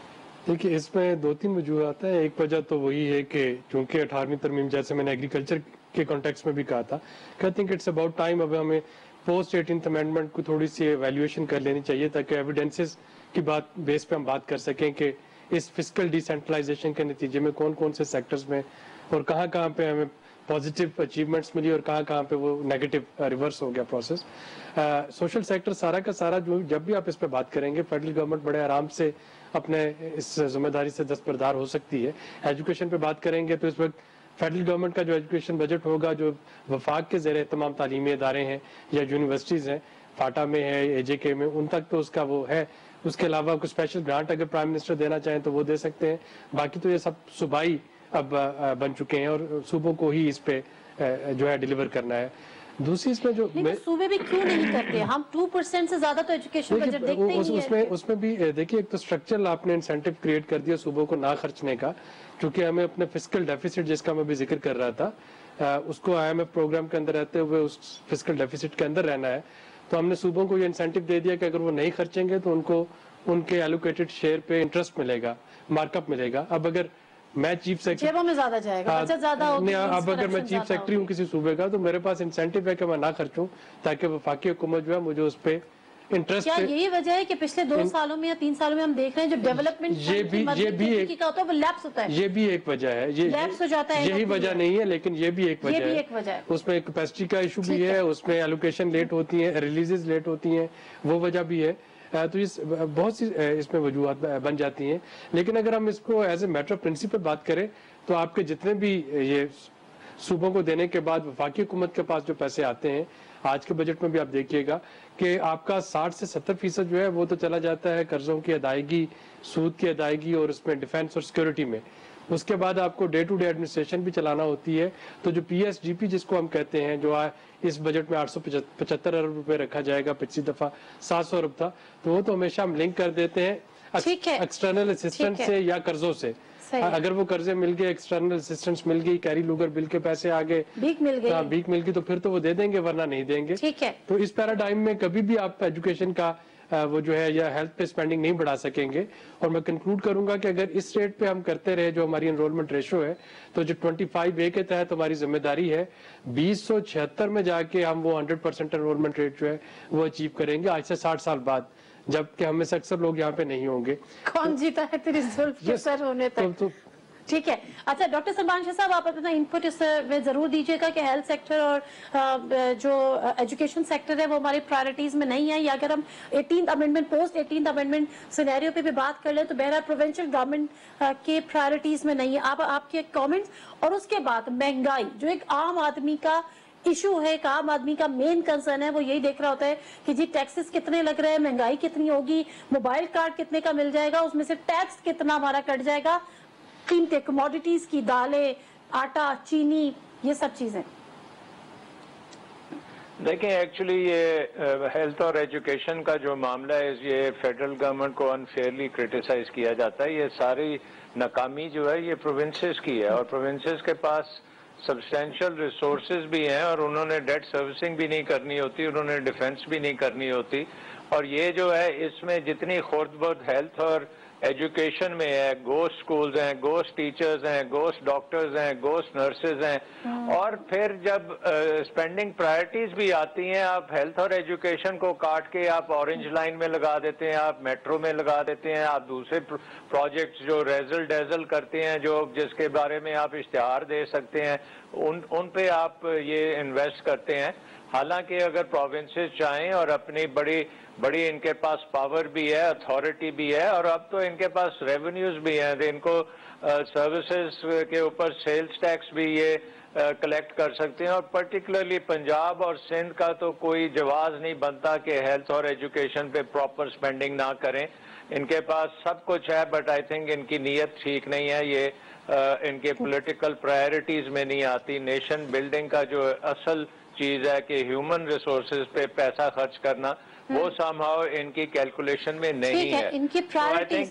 देखिए, इसमें 2-3 वजूहत है। एक वजह तो वही है कि चूंकि 18वीं तरमीम, जैसे मैंने एग्रीकल्चर के कॉन्टेक्स्ट में भी कहा था, I think it's about time अब हमें पोस्ट 18th अमेंडमेंट को थोड़ी सी एवेल्युएशन कर लेनी चाहिए, ताकि एविडेंसेस की बात बेस पे हम बात कर सकें कि इस फिस्कल डिसेंट्रलाइजेशन के नतीजे में कौन कौन से सेक्टर्स में और कहाँ कहाँ पे हमें पॉजिटिव अचीवमेंट्स मिली और कहाँ कहाँ पे वो नेगेटिव रिवर्स हो गया प्रोसेस। सोशल सेक्टर सारा का सारा, जो जब भी आप इस पे बात करेंगे, फेडरल गवर्नमेंट बड़े आराम से अपने इस जिम्मेदारी से दस्तबरदार हो सकती है। एजुकेशन पे बात करेंगे तो इस वक्त फेडरल गवर्नमेंट का जो एजुकेशन बजट होगा, जो वफाक के ज़ेरे तमाम तालीमी इदारे हैं या यूनिवर्सिटीज़ हैं, फाटा में है, एजेके में, उन तक तो उसका वो है। उसके अलावा कुछ स्पेशल ग्रांट अगर प्राइम मिनिस्टर देना चाहें तो वो दे सकते हैं। बाकी तो ये सब सूबाई अब बन चुके हैं और सूबों को ही इस पे जो है डिलीवर करना है। दूसरी इसमें जो सूबे भी क्यों नहीं करते? हम 2% से ज्यादा तो एजुकेशन बजट देखते ही नहीं है। उसमें भी देखिए, एक तो स्ट्रक्चरल आपने इंसेंटिव क्रिएट कर दिया सूबों को ना खर्चने का, क्योंकि हमें अपने फिस्कल डेफिसिट, जिसका मैं भी जिक्र कर रहा था, उसको IMF प्रोग्राम के अंदर रहते हुए उस फिस्कल डेफिसिट के अंदर रहना है। तो हमने सूबों को ये इंसेंटिव दे दिया कि अगर वो नहीं खर्चेंगे तो उनको उनके एलोकेटेड शेयर पे इंटरेस्ट मिलेगा, मार्कअप मिलेगा। अब अगर मैं चीफ सेक्रेटरी में ज्यादा जाएगा, बचत ज्यादा होगी। अब अगर मैं चीफ सेक्रेटरी हूँ किसी सूबे का, तो मेरे पास इंसेंटिव है कि मैं ना खर्चूं, ताकि वफाकी हुकूमत जो है मुझे उस पे इंटरेस्ट। क्या यही वजह है कि पिछले 2 सालों में या 3 सालों में हम देख रहे हैं जो डेवलपमेंट ये भी एक वजह है, ये लैप्स हो जाता है। यही वजह नहीं है, लेकिन ये भी एक वजह है। उसमें कैपेसिटी का इशू भी है, उसमें एलोकेशन लेट होती है, रिलीजेस लेट होती हैं, वो वजह भी है। तो इस बहुत सी इसमें वजूहत बन जाती हैं। लेकिन अगर हम इसको as a matter of principle बात करें, तो आपके जितने भी ये सूबों को देने के बाद वफाकी हुकूमत के पास जो पैसे आते हैं, आज के बजट में भी आप देखिएगा कि आपका 60 से 70% जो है वो तो चला जाता है कर्जों की अदायगी, सूद की अदायगी और उसमें डिफेंस और सिक्योरिटी में। उसके बाद आपको डे टू डे एडमिनिस्ट्रेशन भी चलाना होती है। तो जो PSGP जिसको हम कहते हैं, जो इस बजट में 875 अरब रुपए रखा जाएगा, पिछली दफा 700 अरब था, तो वो तो हमेशा हम लिंक कर देते हैं एक्सटर्नल असिस्टेंस से या कर्जों से। अगर वो कर्जे मिल गए, एक्सटर्नल असिस्टेंस मिल गई, कैरी लूगर बिल के पैसे आ गए, भीख मिल गई, तो फिर तो वो दे देंगे, वरना नहीं देंगे। ठीक है। तो इस पैराडाइम में कभी भी आप एजुकेशन का वो जो है या हेल्थ पे स्पेंडिंग नहीं बढ़ा सकेंगे। और मैं कंक्लूड करूंगा कि अगर इस रेट पे हम करते रहे, जो हमारी एनरोलमेंट रेशो है, तो जो 25A के तहत हमारी जिम्मेदारी है 2076 में जाके हम वो 100% एनरोलमेंट रेट जो है वो अचीव करेंगे, आज से 60 साल बाद। जबकि हम में से अक्सर लोग यहाँ पे नहीं होंगे। कौन जीता है तेरी जुल्फ के सर होने तक? तो ठीक है। अच्छा डॉक्टर सलमान शाह साहब, आप अपना इनपुट इसमें जरूर दीजिएगा कि हेल्थ सेक्टर और जो एजुकेशन सेक्टर है वो हमारी प्रायोरिटीज में नहीं है, या अगर हम 18th amendment post 18th amendment scenario पे भी बात कर लें तो बहरहाल प्रोविंशियल गवर्नमेंट के प्रायोरिटीज में नहीं है। आप आपके कमेंट्स, और उसके बाद महंगाई जो एक आम आदमी का इशू है, एक आम आदमी का मेन कंसर्न है, वो यही देख रहा होता है कि जी टैक्सेस कितने लग रहे हैं, महंगाई कितनी होगी, मोबाइल कार्ड कितने का मिल जाएगा, उसमें से टैक्स कितना हमारा कट जाएगा, कीमतें कमोडिटीज की, दालें, आटा, चीनी, ये सब चीजें। देखिए एक्चुअली ये हेल्थ और एजुकेशन का जो मामला है, ये फेडरल गवर्नमेंट को अनफेयरली क्रिटिसाइज किया जाता है। ये सारी नाकामी जो है ये प्रोविंसेस की है, और प्रोविंसेस के पास सब्सटेंशियल रिसोर्सेज भी हैं, और उन्होंने डेट सर्विसिंग भी नहीं करनी होती, उन्होंने डिफेंस भी नहीं करनी होती। और ये जो है इसमें जितनी खुर्द बुर्द हेल्थ और एजुकेशन में है, गोस्ट स्कूल्स हैं, गोस्ट टीचर्स हैं, गोस्ट डॉक्टर्स हैं, गोस्ट नर्सेज हैं, और फिर जब स्पेंडिंग प्रायोरिटीज भी आती हैं, आप हेल्थ और एजुकेशन को काट के आप ऑरेंज लाइन में लगा देते हैं, आप मेट्रो में लगा देते हैं, आप दूसरे प्रोजेक्ट्स जो रेजल डेजल करते हैं, जो जिसके बारे में आप इश्तिहार दे सकते हैं, उन पे आप ये इन्वेस्ट करते हैं। हालांकि अगर प्रोविंसेस चाहें और अपनी बड़ी इनके पास पावर भी है, अथॉरिटी भी है, और अब तो इनके पास रेवेन्यूज भी हैं, तो इनको सर्विसेज के ऊपर सेल्स टैक्स भी ये कलेक्ट कर सकते हैं। और पर्टिकुलरली पंजाब और सिंध का तो कोई जवाब नहीं बनता कि हेल्थ और एजुकेशन पे प्रॉपर स्पेंडिंग ना करें। इनके पास सब कुछ है, बट आई थिंक इनकी नीयत ठीक नहीं है, ये इनके पॉलिटिकल प्रायोरिटीज में नहीं आती। नेशन बिल्डिंग का जो असल चीज है कि ह्यूमन रिसोर्सेज पे पैसा खर्च करना, वो समहाउ इनकी कैलकुलेशन में नहीं है। इनकी प्रायोरिटीज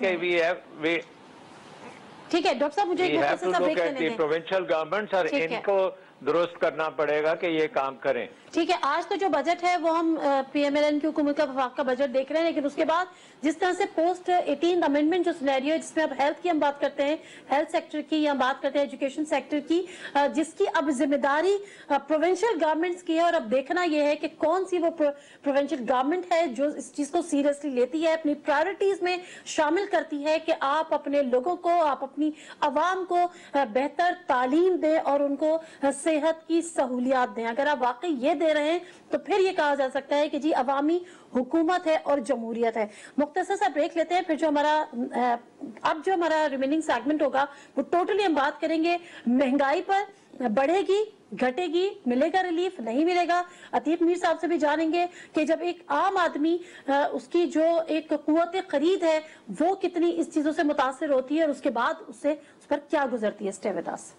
ठीक है। डॉक्टर साहब मुझे प्रोविंशियल गवर्नमेंट्स और इनको दुरुस्त करना पड़ेगा कि ये काम करें। ठीक है। आज तो जो बजट है वो हम पीएमएलएन की हुकूमत का वफाक का बजट देख रहे हैं, लेकिन उसके बाद जिस तरह से पोस्ट 18th अमेंडमेंट जो सिनेरियो है, जिसमें अब हेल्थ की हम बात करते हैं, हेल्थ सेक्टर की, या बात करते हैं एजुकेशन सेक्टर की, जिसकी अब जिम्मेदारी प्रोविंशियल गवर्नमेंट्स की है, और अब देखना यह है कि कौन सी वो प्रोविंशियल गवर्नमेंट है जो इस चीज को सीरियसली लेती है, अपनी प्रायोरिटीज में शामिल करती है कि आप अपने लोगों को, आप अपनी आवाम को बेहतर तालीम दें और उनको सेहत की सहूलियात दें। अगर आप वाकई ये दे रहे हैं तो फिर ये कहा जा सकता है कि जी अवामी हुकूमत है और जमहूरियत है। मुख्तसर सा ब्रेक लेते हैं, फिर जो हमारा रिमेनिंग सेगमेंट होगा वो टोटली हम बात करेंगे महंगाई पर, बढ़ेगी, घटेगी, मिलेगा रिलीफ, नहीं मिलेगा। अतीक मीर साहब से भी जानेंगे कि जब एक आम आदमी उसकी जो एक कुव्वत खरीद है वो कितनी इस चीजों से मुतासिर होती है, और उसके बाद उस पर क्या गुजरती है। Stay with us.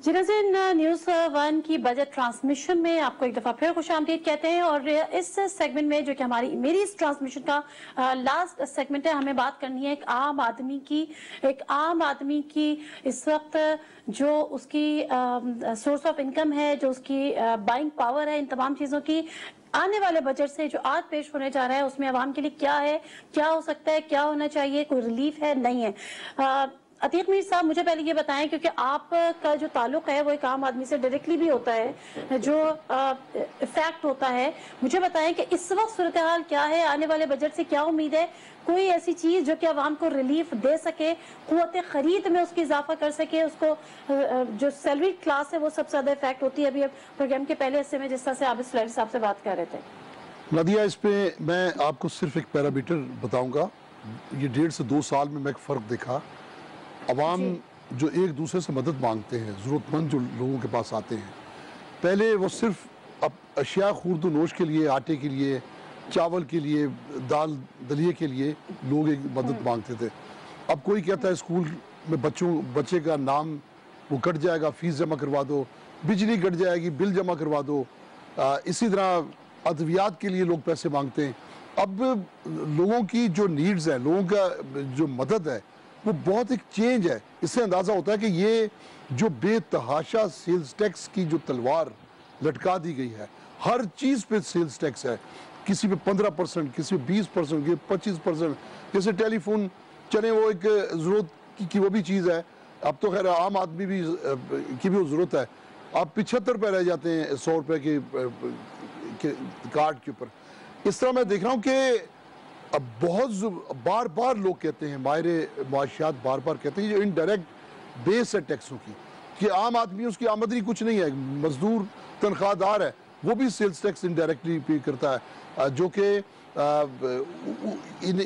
जी नाज़रीन, न्यूज़ 1 की बजट ट्रांसमिशन में आपको एक दफा फिर खुशामदीद कहते हैं, और इस सेगमेंट में जो कि मेरी इस ट्रांसमिशन का लास्ट सेगमेंट है, हमें बात करनी है एक आम आदमी की इस वक्त जो उसकी सोर्स ऑफ इनकम है, जो उसकी बाइंग पावर है, इन तमाम चीजों की आने वाले बजट से जो आज पेश होने जा रहा है उसमें आवाम के लिए क्या है, क्या हो सकता है, क्या होना चाहिए, कोई रिलीफ है, नहीं है। अतीक मीर साहब मुझे पहले ये बताएं, क्योंकि आपका जो ताल्लुक है वो एक आम आदमी से डायरेक्टली भी होता है, जो इफेक्ट होता है, मुझे बताएं कि इस वक्त सूरत हाल क्या है, आने वाले बजट से क्या उम्मीद है, कोई ऐसी चीज जो कि आवाम को रिलीफ दे सके, कुव्वत खरीद में उसकी इजाफा कर सके, उसको जो सैलरी क्लास है वो सबसे ज्यादा इफेक्ट होती है। अभी प्रोग्राम के पहले हिस्से में जिस तरह से आप इस साहब से बात कर रहे थे। नादिया, इस पे मैं आपको सिर्फ एक पैरामीटर बताऊंगा। ये 1.5 से 2 साल में मैं एक फ़र्क देखा। अवाम जो एक दूसरे से मदद मांगते हैं, ज़रूरतमंद जो लोगों के पास आते हैं, पहले वो सिर्फ अशिया खुर्द नोश के लिए, आटे के लिए, चावल के लिए, दाल दलिए के लिए लोग एक मदद मांगते थे। अब कोई कहता है स्कूल में बच्चे का नाम वो कट जाएगा, फीस जमा करवा दो, बिजली कट जाएगी, बिल जमा करवा दो। इसी तरह अद्वियात के लिए लोग पैसे मांगते हैं। अब लोगों की जो नीड्स है, लोगों का जो मदद है, वो बहुत एक चेंज है। इससे अंदाज़ा होता है कि ये जो बेतहाशा सेल्स टैक्स की जो तलवार लटका दी गई है, हर चीज़ पे सेल्स टैक्स है, किसी पे 15%, किसी पे 20%, किसी 25%। जैसे टेलीफोन चले, वो एक ज़रूरत की वो भी चीज़ है, अब तो खैर आम आदमी भी की भी ज़रूरत है, आप 75 रुपए रह जाते हैं 100 रुपए के कार्ड के ऊपर। इस तरह मैं देख रहा हूँ कि अब बहुत बार बार लोग कहते हैं, माहिर मुआशियात बार बार कहते हैं, जो इनडायरेक्ट बेस है टैक्सों की, कि आम आदमी उसकी आमदनी कुछ नहीं है, मजदूर तनख्वाहदार है, वो भी सेल्स टैक्स इनडायरेक्टली पे करता है, जो कि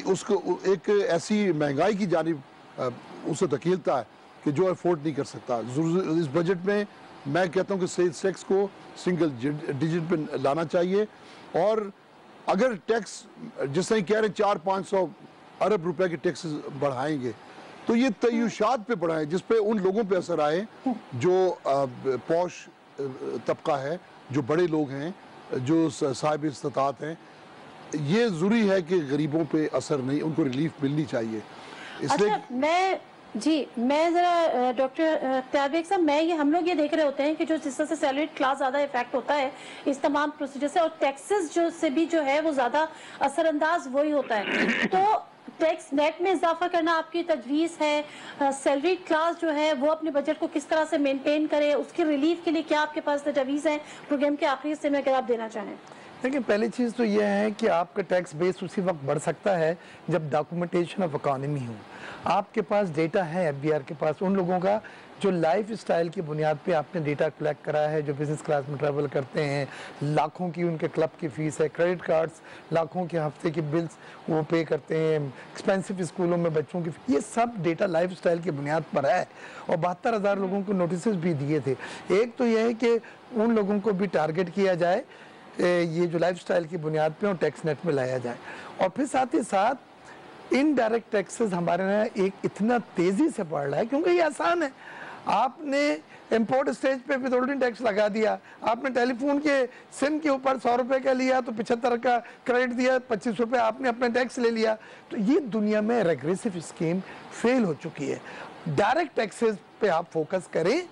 उसको एक ऐसी महंगाई की जानिब उसे धकेलता है कि जो अफोर्ड नहीं कर सकता। इस बजट में मैं कहता हूँ कि सेल्स टैक्स को सिंगल डिजिट पे लाना चाहिए, और अगर टैक्स जिस तरह कह रहे 400-500 अरब रुपए के टैक्स बढ़ाएंगे, तो ये तय्युशात पे बढ़ाएं जिस पे उन लोगों पे असर आए जो पौश तबका है, जो बड़े लोग हैं, जो साहिब इस्तात हैं। ये ज़रूरी है कि गरीबों पे असर नहीं, उनको रिलीफ मिलनी चाहिए। इसलिए अच्छा, मैं जरा डॉक्टर त्याबेग साहब, हम लोग ये देख रहे होते हैं कि जो जिस तरह से सैलरीड क्लास ज्यादा इफेक्ट होता है इस तमाम प्रोसीजर से, और टैक्सेस जो से भी जो है वो ज्यादा असरअंदाज वही होता है, तो टैक्स नेट में इजाफा करना आपकी तजवीज़ है? सैलरीड क्लास जो है वो अपने बजट को किस तरह से मेंटेन करे, उसकी रिलीफ के लिए क्या आपके पास तजवीज़ हैं? प्रोग्राम के आखिरी हिस्से में अगर आप देना चाहें। देखिए, पहली चीज़ तो यह है कि आपका टैक्स बेस उसी वक्त बढ़ सकता है जब डॉक्यूमेंटेशन ऑफ इकोनॉमी हो, आपके पास डेटा है एफबीआर के पास उन लोगों का जो लाइफ स्टाइल की बुनियाद पे आपने डेटा कलेक्ट करा है, जो बिजनेस क्लास में ट्रैवल करते हैं, लाखों की उनके क्लब की फीस है, क्रेडिट कार्ड्स लाखों के हफ्ते की बिल्स वो पे करते हैं, एक्सपेंसिव स्कूलों में बच्चों की, ये सब डेटा लाइफ स्टाइल की बुनियाद पर है। और 72,000 लोगों को नोटिस भी दिए थे। एक तो यह है कि उन लोगों को भी टारगेट किया जाए, ये जो लाइफ स्टाइल की बुनियाद पे, और टैक्स नेट में लाया जाए। और फिर साथ ही साथ इनडायरेक्ट टैक्सेस हमारे यहाँ एक इतना तेजी से बढ़ रहा है क्योंकि ये आसान है। आपने इंपोर्ट स्टेज पे विथहोल्डिंग टैक्स लगा दिया, आपने टेलीफोन के सिम के ऊपर 100 रुपए का लिया तो 75 का क्रेडिट दिया, 25 रुपए आपने अपना टैक्स ले लिया। तो ये दुनिया में रेग्रेसिव स्कीम फेल हो चुकी है। डायरेक्ट टैक्सेस पे आप फोकस करें,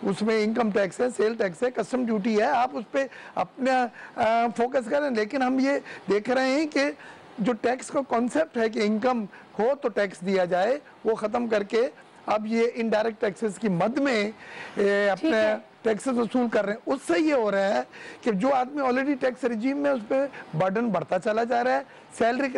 उसमें इनकम टैक्स है, सेल टैक्स है, कस्टम ड्यूटी है, आप उस पर अपना फोकस करें। लेकिन हम ये देख रहे हैं कि जो टैक्स का कॉन्सेप्ट है कि इनकम हो तो टैक्स दिया जाए, वो ख़त्म करके अब ये इनडायरेक्ट टैक्सेस की मद में अपने टैक्सेस वसूल कर रहे हैं। उससे ये हो रहा है कि जो आदमी ऑलरेडी टैक्स रिजीम में, उस पर बर्डन बढ़ता चला जा रहा है। सैलरी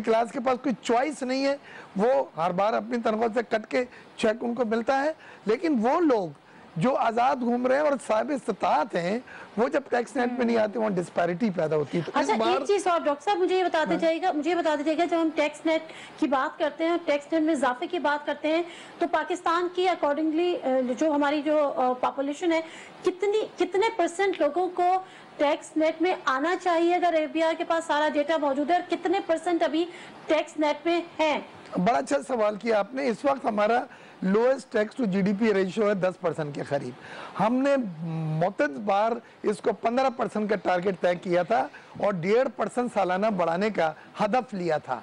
क्लास के पास कोई चॉइस नहीं है, वो हर बार अपनी तनख्वाह से कट के चेक उनको मिलता है। लेकिन वो लोग जो आज़ाद घूम रहे हैं और साहिब इस्तात हैं, वो जब टैक्स नेट में नहीं आते, वहाँ डिस्पैरिटी पैदा होती है। तो अच्छा, एक चीज और डॉक्टर साहब मुझे ये बता दीजिएगा, जब हम टैक्स नेट की बात करते हैं, टैक्स नेट में इजाफे की बात करते हैं, तो पाकिस्तान की अकॉर्डिंगली जो हमारी जो पॉपुलेशन है, कितने % लोगों को टैक्स नेट में आना चाहिए अगर एफबीआर के पास सारा डेटा मौजूद है, और कितने % अभी टैक्स नेट में है? बड़ा अच्छा सवाल किया आपने। इस वक्त हमारा lowest tax to GDP ratio है 10% के करीब। हमने मुतअद्दिद बार इसको 15% का टारगेट तय किया था और 1.5% सालाना बढ़ाने का हदफ लिया था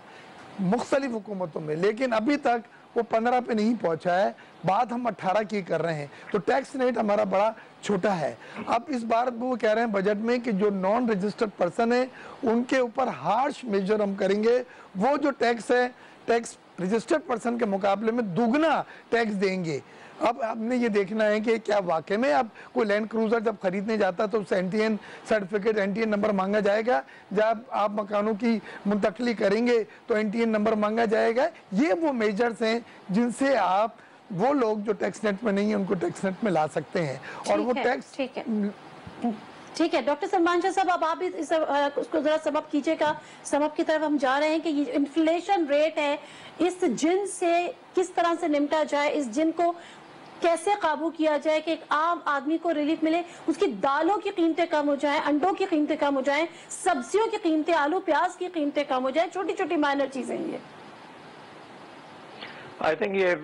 मुख्तलिफ हुकूमतों में, लेकिन अभी तक वो 15 पे नहीं पहुंचा है। बात हम 18 की कर रहे हैं, तो टैक्स रेट हमारा बड़ा छोटा है। अब इस बार वो कह रहे हैं बजट में कि जो नॉन रजिस्टर्ड पर्सन है उनके ऊपर हार्श मेजर हम करेंगे। वो जो टैक्स है, टैक्स रजिस्टर्ड पर्सन के मुकाबले में दुगना टैक्स देंगे। अब हमने ये देखना है कि क्या वाकई में अब कोई लैंड क्रूजर जब खरीदने जाता तो उससे एनटीएन सर्टिफिकेट, एनटीएन नंबर मांगा जाएगा। जब आप मकानों की मुंतकली करेंगे तो एनटीएन नंबर मांगा जाएगा। ये वो मेजर्स हैं जिनसे आप वो लोग जो टैक्स नेट में नहीं है उनको टैक्स नेट में ला सकते हैं। और वो टैक्स ठीक है डॉक्टर सलमान शाह साहब, अब आप भी उसको जरा सबब कीजिएगा। सबब की तरफ हम जा रहे हैं कि ये इन्फ्लेशन रेट है, इस जिन से किस तरह से निपटा जाए, इस जिन को कैसे काबू किया जाए कि एक आम आदमी को रिलीफ मिले, उसकी दालों की कीमतें कम हो जाएं, अंडों की कीमतें कम हो जाएं, सब्जियों की कीमतें, आलू प्याज की कीमतें कम हो जाएं, छोटी छोटी माइनर चीजें ये। आई थिंक ये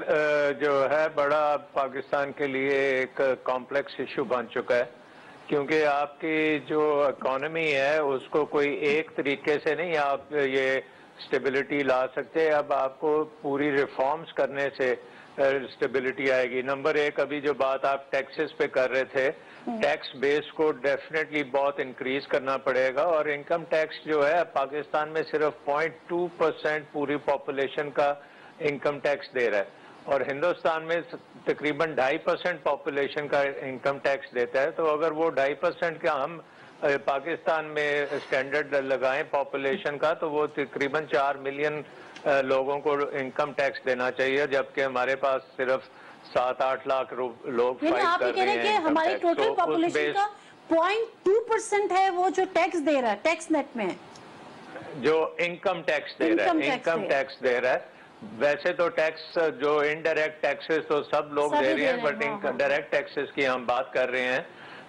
जो है बड़ा पाकिस्तान के लिए एक कॉम्प्लेक्स इशू बन चुका है, क्योंकि आपकी जो इकोनॉमी है उसको कोई एक तरीके से नहीं आप ये स्टेबिलिटी ला सकते। अब आपको पूरी रिफॉर्म्स करने से स्टेबिलिटी आएगी। नंबर एक, अभी जो बात आप टैक्सेस पे कर रहे थे, टैक्स बेस को डेफिनेटली बहुत इंक्रीज करना पड़ेगा। और इनकम टैक्स जो है पाकिस्तान में सिर्फ 0.2% पूरी पॉपुलेशन का इनकम टैक्स दे रहा है। और हिंदुस्तान में तकरीबन 2.5% पॉपुलेशन का इनकम टैक्स देता है, तो अगर वो 2.5% का हम पाकिस्तान में स्टैंडर्ड लगाएं पॉपुलेशन का, तो वो तकरीबन 4 मिलियन लोगों को इनकम टैक्स देना चाहिए, जबकि हमारे पास सिर्फ 7-8 लाख लोग फाइट आप कर कह रहे रहे हैं कि हैं। हमारी टोटल पॉपुलेशन का 0.2% है वो जो टैक्स दे रहा है, टैक्स नेट में जो इनकम टैक्स दे रहा है, इनकम टैक्स दे रहा है। वैसे तो टैक्स जो इनडायरेक्ट टैक्सेस तो सब लोग दे रहे हैं, बट डायरेक्ट टैक्सेस की हम बात कर रहे हैं।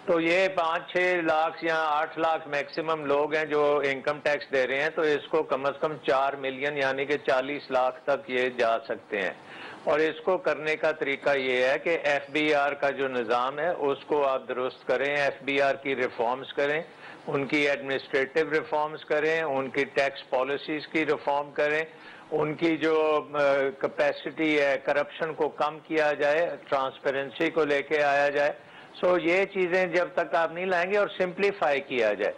तो ये 5-6 लाख या 8 लाख मैक्सिमम लोग हैं जो इनकम टैक्स दे रहे हैं, तो इसको कम से कम 4 मिलियन यानी कि 40 लाख तक ये जा सकते हैं। और इसको करने का तरीका ये है कि FBR का जो निज़ाम है उसको आप दुरुस्त करें, FBR की रिफॉर्म्स करें, उनकी एडमिनिस्ट्रेटिव रिफॉर्म्स करें, उनकी टैक्स पॉलिसीज़ की रिफॉर्म करें, उनकी जो कैपेसिटी है करप्शन को कम किया जाए, ट्रांसपेरेंसी को लेके आया जाए। सो ये चीज़ें जब तक आप नहीं लाएंगे और सिंप्लीफाई किया जाए।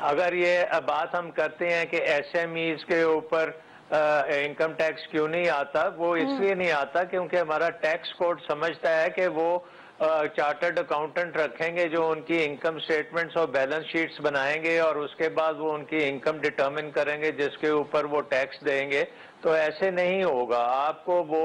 अगर ये बात हम करते हैं कि SMEs के ऊपर इनकम टैक्स क्यों नहीं आता, वो इसलिए नहीं आता क्योंकि हमारा टैक्स कोड समझता है कि वो चार्टर्ड अकाउंटेंट रखेंगे जो उनकी इनकम स्टेटमेंट्स और बैलेंस शीट्स बनाएंगे और उसके बाद वो उनकी इनकम डिटरमिन करेंगे जिसके ऊपर वो टैक्स देंगे। तो ऐसे नहीं होगा, आपको वो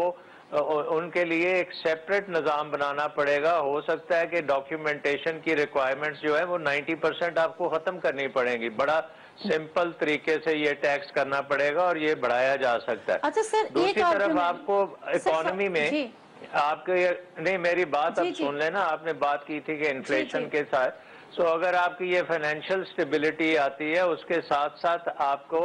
उनके लिए एक सेपरेट निज़ाम बनाना पड़ेगा। हो सकता है कि डॉक्यूमेंटेशन की रिक्वायरमेंट्स जो है वो 90% आपको ख़त्म करनी पड़ेंगी। बड़ा सिंपल तरीके से ये टैक्स करना पड़ेगा और ये बढ़ाया जा सकता है। अच्छा सर, दूसरी तरफ आपको इकोनॉमी में आपके नहीं, मेरी बात अब सुन लेना। आपने बात की थी कि इन्फ्लेशन के साथ, सो अगर आपकी ये फाइनेंशियल स्टेबिलिटी आती है, उसके साथ साथ आपको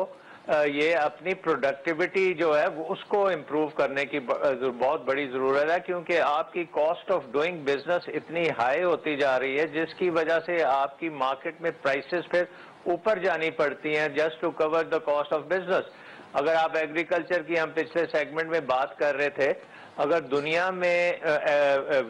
ये अपनी प्रोडक्टिविटी जो है वो उसको इम्प्रूव करने की बहुत बड़ी ज़रूरत है, क्योंकि आपकी कॉस्ट ऑफ डूइंग बिजनेस इतनी हाई होती जा रही है जिसकी वजह से आपकी मार्केट में प्राइसेस फिर ऊपर जानी पड़ती हैं just to cover the cost of business. अगर आप एग्रीकल्चर की हम पिछले सेगमेंट में बात कर रहे थे, अगर दुनिया में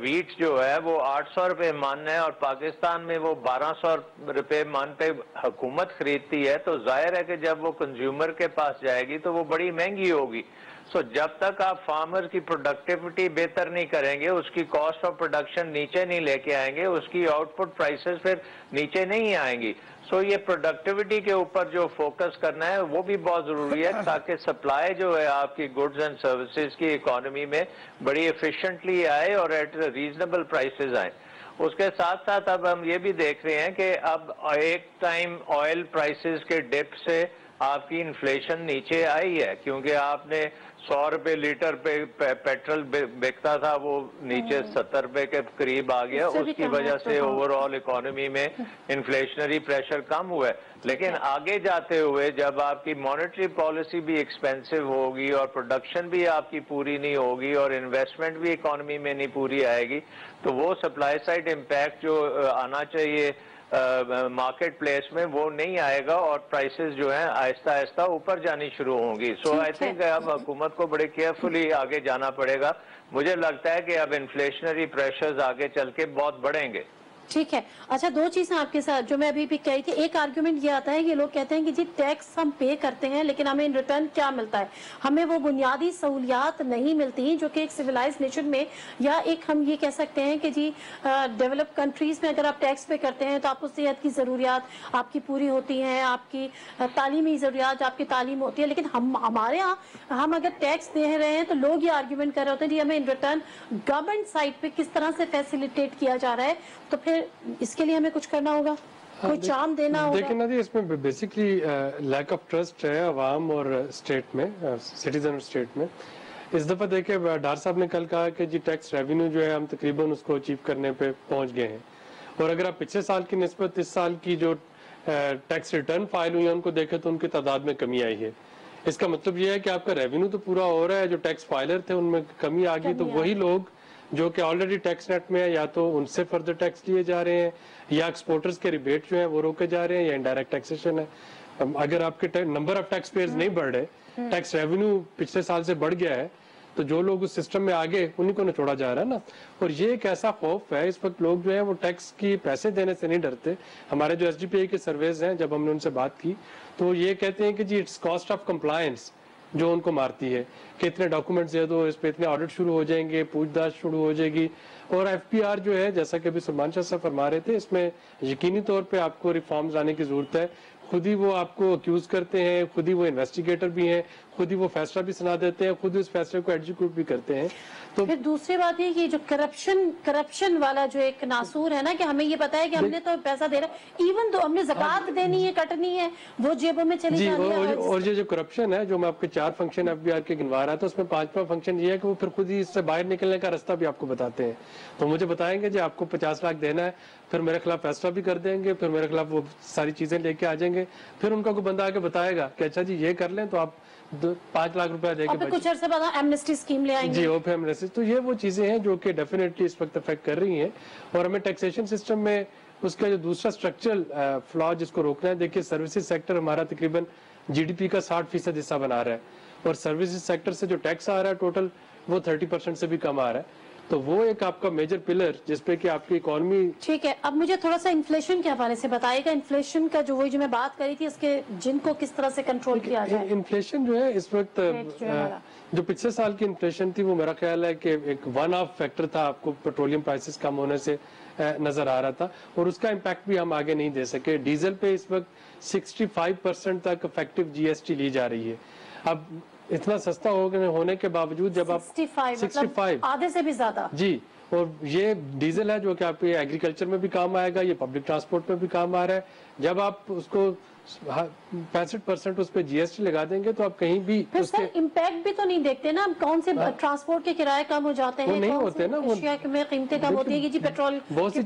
वीट जो है वो 800 रुपये मन है और पाकिस्तान में वो 1200 रुपये मन पे हुकूमत खरीदती है, तो जाहिर है कि जब वो कंज्यूमर के पास जाएगी तो वो बड़ी महंगी होगी। सो जब तक आप फार्मर की प्रोडक्टिविटी बेहतर नहीं करेंगे, उसकी कॉस्ट ऑफ प्रोडक्शन नीचे नहीं लेके आएंगे, उसकी आउटपुट प्राइसेस फिर नीचे नहीं आएंगी। सो ये प्रोडक्टिविटी के ऊपर जो फोकस करना है वो भी बहुत ज़रूरी है, ताकि सप्लाई जो है आपकी गुड्स एंड सर्विसेज की इकोनॉमी में बड़ी एफिशिएंटली आए और एट रीजनेबल प्राइसेस आए। उसके साथ साथ अब हम ये भी देख रहे हैं कि अब एक टाइम ऑयल प्राइसेस के डिप से आपकी इन्फ्लेशन नीचे आई है, क्योंकि आपने 100 रुपये लीटर पे पेट्रोल बिकता था, वो नीचे 70 रुपये के करीब आ गया। उसकी वजह से ओवरऑल इकोनॉमी में इन्फ्लेशनरी प्रेशर कम हुआ है। लेकिन आगे जाते हुए जब आपकी मॉनेटरी पॉलिसी भी एक्सपेंसिव होगी और प्रोडक्शन भी आपकी पूरी नहीं होगी और इन्वेस्टमेंट भी इकोनॉमी में नहीं पूरी आएगी, तो वो सप्लाई साइड इम्पैक्ट जो आना चाहिए मार्केट प्लेस में वो नहीं आएगा और प्राइसेस जो हैं आहिस्ता आहिस्ता ऊपर जानी शुरू होंगी। सो आई थिंक अब हुकूमत को बड़े केयरफुली आगे जाना पड़ेगा। मुझे लगता है कि अब इन्फ्लेशनरी प्रेशर्स आगे चल के बहुत बढ़ेंगे। ठीक है। अच्छा, दो चीजें आपके साथ जो मैं अभी भी कही थी। एक आर्गुमेंट ये आता है कि लोग कहते हैं कि जी टैक्स हम पे करते हैं लेकिन हमें इन रिटर्न क्या मिलता है, हमें वो बुनियादी सहूलियात नहीं मिलती जो कि एक सिविलाइज नेशन में, या एक हम ये कह सकते हैं कि जी डेवलप कंट्रीज में अगर आप टैक्स पे करते हैं तो आपको सेहत की जरूरियात आपकी पूरी होती हैं, आपकी तालीमी जरूरियात आपकी तालीम होती है। लेकिन हमारे यहाँ हम अगर टैक्स दे रहे हैं तो लोग ये आर्ग्यूमेंट कर रहे होते हैं जी हमें इन रिटर्न गवर्नमेंट साइड पे किस तरह से फैसिलिटेट किया जा रहा है, तो फिर इसके लिए हमें कुछ करना होगा, कोई चार्म देना होगा। देखिए ना जी, इसमें बेसिकली लैक ऑफ ट्रस्ट है अवाम और स्टेट में, सिटीजन और स्टेट में। इस दफा देखिए डार साहब ने कल कहा कि जी टैक्स रेवेन्यू जो है हम तकरीबन उसको अचीव करने पे पहुंच गए हैं, और अगर आप पिछले साल की निस्बत इस साल की जो टैक्स रिटर्न फाइल हुई है उनको देखें तो उनकी तादाद में कमी आई है। इसका मतलब ये है कि आपका रेवेन्यू तो पूरा हो रहा है, जो टैक्स फाइलर थे उनमें कमी आ गई। तो वही लोग जो कि ऑलरेडी टैक्स नेट में है, या तो उनसे फर्दर टैक्स लिए जा रहे हैं, या एक्सपोर्टर्स के रिबेट जो है वो रोके जा रहे हैं, या इनडायरेक्ट टैक्सेशन है। अगर आपके नंबर ऑफ टैक्स पेयर्स नहीं बढ़ रहे, टैक्स रेवेन्यू पिछले साल से बढ़ गया है, तो जो लोग उस सिस्टम में आगे उन्हीं को छोड़ा जा रहा है ना। और ये एक ऐसा खौफ है इस वक्त, लोग जो है वो टैक्स की पैसे देने से नहीं डरते। हमारे जो SDPI के सर्वेज हैं, जब हमने उनसे बात की तो ये कहते हैं कि जी इट्स कॉस्ट ऑफ कंप्लायंस जो उनको मारती है कि इतने डॉक्यूमेंट्स दे दो, इस पे इतने ऑडिट शुरू हो जाएंगे, पूछताछ शुरू हो जाएगी। और एफपीआर जो है, जैसा कि अभी सलमान शाह साहब फरमा रहे थे, इसमें यकीनी तौर पे आपको रिफॉर्म्स लाने की जरूरत है। खुद ही वो आपको अक्यूज करते हैं, खुद ही वो इन्वेस्टिगेटर भी हैं, खुद ही वो फैसला भी सुना देते हैं, खुद ही उस फैसले को एग्जीक्यूट भी करते हैं। तो फिर दूसरी बात ये कि जो करप्शन वाला जो एक नासूर है ना, कि हमें ये पता है कि हमने तो पैसा दे रहा है, इवन तो हमने ज़कात देनी है, कटनी है, वो जेबों में चली जी, जानी है। और ये जो करप्शन है, जो मैं आपके 4 फंक्शन एफबीआर के गिनवा रहा था, उसमें 5वां फंक्शन ये है कि वो फिर खुद ही इससे बाहर निकलने का रास्ता भी आपको बताते हैं। तो मुझे बताएंगे जी आपको 50 लाख देना है, फिर मेरे खिलाफ फैसला भी कर देंगे, फिर मेरे खिलाफ वो सारी चीजें लेके आ जाएंगे, फिर उनका कोई बंदा आके बताएगा कि अच्छा जी ये कर लें तो आप 5 लाख रुपया और फिर कुछ अरसे बाद एमनेस्टी स्कीम ले आएंगे। जी, ओपन एमनेस्टी। तो ये वो चीजें हैं जो कि डेफिनेटली इस वक्त अफेक्ट कर रही हैं। और हमें टैक्सेशन सिस्टम में उसका जो दूसरा स्ट्रक्चरल फ्लॉ जिसको रोकना है, देखिए सर्विसेज सेक्टर हमारा तकरीबन जीडीपी का 60% हिस्सा बना रहा है, और सर्विसेज सेक्टर से जो टैक्स आ रहा है टोटल, वो 30% से भी कम आ रहा है। तो वो एक आपका मेजर पिलर जिसपे कि आपकी इकोनॉमी। ठीक है, अब मुझे थोड़ा सा इन्फ्लेशन के हवाले से बताइएगा। इन्फ्लेशन का जो वही जो मैं बात करी थी, इसके जिनको किस तरह से कंट्रोल किया जाए। इन्फ्लेशन जो है इस वक्त जो पिछले साल की इन्फ्लेशन थी, वो मेरा ख्याल है कि एक वन ऑफ फैक्टर था, आपको पेट्रोलियम प्राइसेस कम होने से नजर आ रहा था, और उसका इम्पैक्ट भी हम आगे नहीं दे सके। डीजल पे इस वक्त 65% तक इफेक्टिव जीएसटी ली जा रही है। अब इतना सस्ता होने के बावजूद जब आप 65 आधे से भी ज्यादा जी, और ये डीजल है जो कि आपके एग्रीकल्चर में भी काम आएगा, ये पब्लिक ट्रांसपोर्ट में भी काम आ रहा है। जब आप उसको 65% उस पर जीएसटी लगा देंगे तो आप कहीं भी फिर उसके सर इम्पैक्ट भी तो नहीं देखते ना, कौन से ट्रांसपोर्ट के किराए कम हो जाते हैं, वो नहीं होते ना, वो में कीमतें कम होती है कि जी पेट्रोल बहुत सी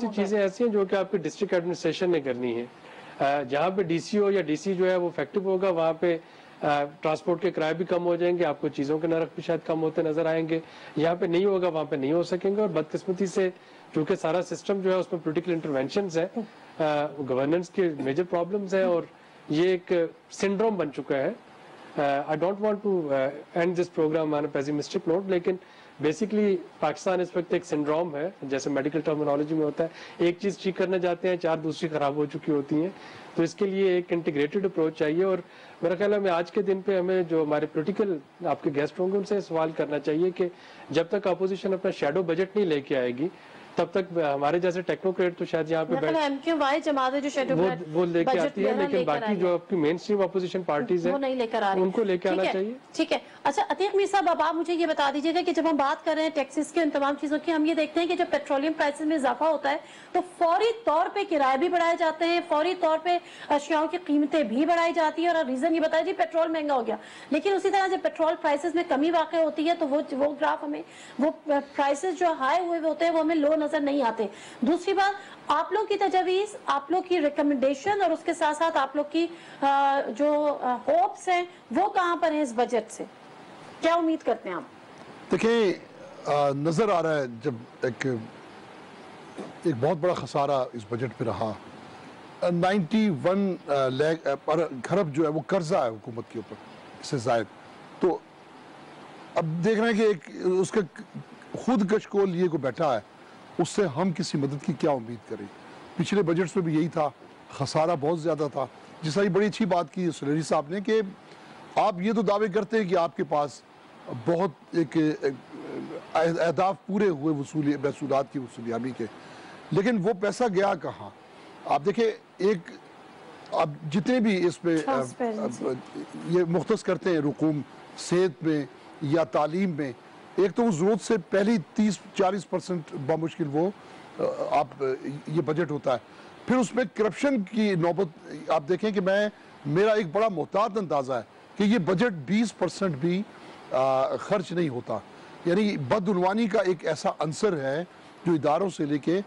चीजें ऐसी हैं जो कि आपकी डिस्ट्रिक्ट एडमिनिस्ट्रेशन ने करनी है। जहाँ पे डीसीओ या डीसी जो है वो इफेक्टिव होगा, वहाँ पे ट्रांसपोर्ट के किराए भी कम हो जाएंगे, आपको चीज़ों के नरक भी शायद कम होते नजर आएंगे। यहाँ पे नहीं होगा, वहाँ पे नहीं हो सकेंगे। और बदकिस्मती से क्योंकि सारा सिस्टम जो है उसमें पोलिटिकल इंटरवेंशंस है, गवर्नेंस के मेजर प्रॉब्लम्स हैं, और ये एक सिंड्रोम बन चुका है। I don't want to end this programme on a pessimistic note, लेकिन बेसिकली पाकिस्तान इस वक्त एक सिंड्रोम है, जैसे मेडिकल टर्मिनोलॉजी में होता है, एक चीज ठीक करने जाते हैं, 4 दूसरी खराब हो चुकी होती हैं। तो इसके लिए एक इंटीग्रेटेड अप्रोच चाहिए। और मेरा ख्याल है आज के दिन पे हमें जो हमारे पॉलिटिकल आपके गेस्ट होंगे उनसे सवाल करना चाहिए कि जब तक अपोजिशन अपना शैडो बजट नहीं लेके आएगी, तब तक हमारे जैसे टेक्नोक्रेट तो शायद यहाँ पे एमक्यूआई जमात है जो शेड्यूल वो लेके आती है, लेकिन बाकी जो आपकी मेन स्ट्रीम अपोजिशन पार्टीज है वो नहीं लेकर आ रही, उनको लेके आना चाहिए। ठीक है। अच्छा अतीक मीर साहब, अब आप मुझे ये बता दीजिएगा कि जब हम बात कर रहे हैं टैक्सेस की, उन तमाम चीजों की, हम ये देखते हैं कि जब पेट्रोलियम प्राइसेस में इजाफा होता है तो फौरी तौर पे किराए भी बढ़ाए जाते हैं, फौरी तौर पे अशियाओं की कीमतें भी बढ़ाई जाती है, और रीजन ये बताया जी पेट्रोल महंगा हो गया। लेकिन उसी तरह जब पेट्रोल प्राइसेस में कमी वाक़ई होती है तो वो ग्राफ हमें, वो प्राइसेस जो हाई हुए होते हैं वो हमें लो नजर नहीं आते। दूसरी बात, आप लोग की तजवीज़, आप लोग की रिकमेंडेशन, और उसके साथ साथ आप लोग की जो होप्स हैं वो कहाँ पर हैं इस बजट से, क्या उम्मीद करते हैं आप? देखिए, नजर आ रहा है जब एक बहुत बड़ा खसारा इस बजट पे रहा। 91 लाख खरब जो है वो कर्जा है हुकूमत के ऊपर, इससे जायद। तो अब देख रहे हैं कि एक उसका खुद कशकोल लिए को बैठा है, उससे हम किसी मदद की क्या उम्मीद करें। पिछले बजट्स में भी यही था, खसारा बहुत ज़्यादा था। जिस तरह बड़ी अच्छी बात की सुलेरी साहब ने कि आप ये तो दावे करते हैं कि आपके पास बहुत एक अहदाफ पूरे हुए महसूलात की वसूलियाबी के, लेकिन वो पैसा गया कहाँ? आप देखिए, एक आप जितने भी इस पे ये मुख्तस करते हैं रुकूम, सेहत में या तालीम में, एक तो उस ज़रूरत से पहली 30-40% बामुश्किल वो आप ये बजट होता है। फिर उसमें करप्शन की नौबत आप देखें कि मेरा एक बड़ा मोहतात अंदाज़ा है कि ये बजट 20% भी खर्च नहीं होता। यानी बदउनवानी का एक ऐसा अंसर है जो इदारों से लेके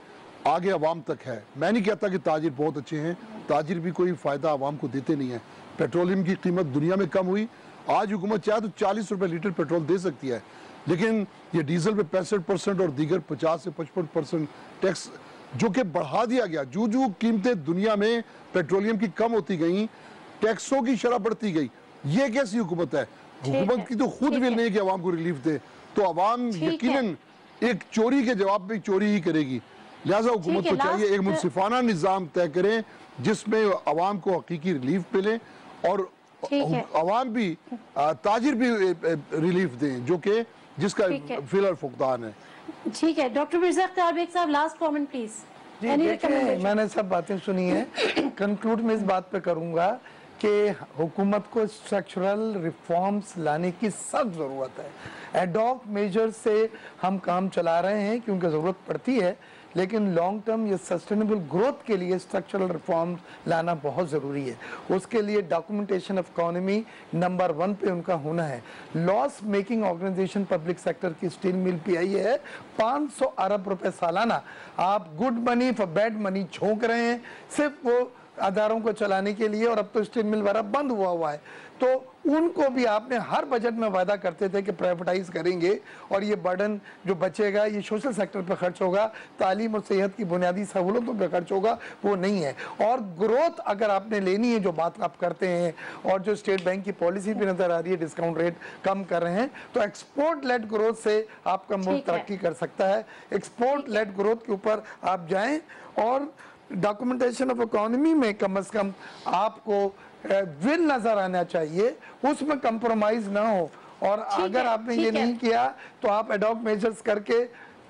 आगे अवाम तक है। मैं नहीं कहता कि ताजिर बहुत अच्छे हैं, ताजिर भी कोई फ़ायदा आवाम को देते नहीं है। पेट्रोलियम की कीमत दुनिया में कम हुई, आज हुकूमत चाहे तो 40 रुपये लीटर पेट्रोल दे सकती है, लेकिन ये डीजल पे 65% और दीगर 50 से 55% टैक्स जो कि बढ़ा दिया गया। जो कीमतें दुनिया में पेट्रोलियम की कम होती गई, टैक्सों की शरह बढ़ती गई। ये कैसी हुकूमत है? हुकूमत की तो खुद विल नहीं है कि आवाम को रिलीफ दे, तो आवाम यकीनन एक चोरी के जवाब में चोरी ही करेगी। लिहाजा हुकूमत को चाहिए एक मुनसिफाना निज़ाम तय करें जिसमें आवाम को हकीकी रिलीफ मिले, और ठीक है। आवाम भी ताजिर भी रिलीफ दें जो कि जिसका ठीक है। फिलहाल फुकदान है। ठीक है डॉक्टर मिर्जा अख्तर बेग साहब, लास्ट कमेंट प्लीज। जी देखिए, मैंने सब बातें सुनी है। कंक्लूड में इस बात पे करूंगा कि हुकूमत को स्ट्रक्चरल रिफॉर्म्स लाने की सख्त ज़रूरत है। एडॉक मेजर से हम काम चला रहे हैं क्योंकि ज़रूरत पड़ती है, लेकिन लॉन्ग टर्म ये सस्टेनेबल ग्रोथ के लिए स्ट्रक्चरल रिफॉर्म लाना बहुत ज़रूरी है। उसके लिए डॉक्यूमेंटेशन ऑफ इकोनॉमी नंबर 1 पे उनका होना है। Loss making organisation public sector की स्टील मिल पीआई है, 500 अरब रुपए सालाना आप good money for bad money झोंक रहे हैं सिर्फ वो अदारों को चलाने के लिए, और अब तो स्टील मिल वाला बंद हुआ है। तो उनको भी आपने हर बजट में वादा करते थे कि प्राइवेटाइज करेंगे और ये बर्डन जो बचेगा ये सोशल सेक्टर पर खर्च होगा, तालीम और सेहत की बुनियादी सहूलतों पर खर्च होगा, वो नहीं है। और ग्रोथ अगर आपने लेनी है, जो बात आप करते हैं और जो स्टेट बैंक की पॉलिसी भी नजर आ रही है, डिस्काउंट रेट कम कर रहे हैं, तो एक्सपोर्ट लेड ग्रोथ से आपका मुल्क तरक्की कर सकता है। एक्सपोर्ट लेड ग्रोथ के ऊपर आप जाएं और डॉक्यूमेंटेशन ऑफ इकोनॉमी में कम से कम आपको विल नजर आना चाहिए, उसमें कंप्रोमाइज ना हो। और अगर आपने ये नहीं किया तो आप एडॉक मेजर्स करके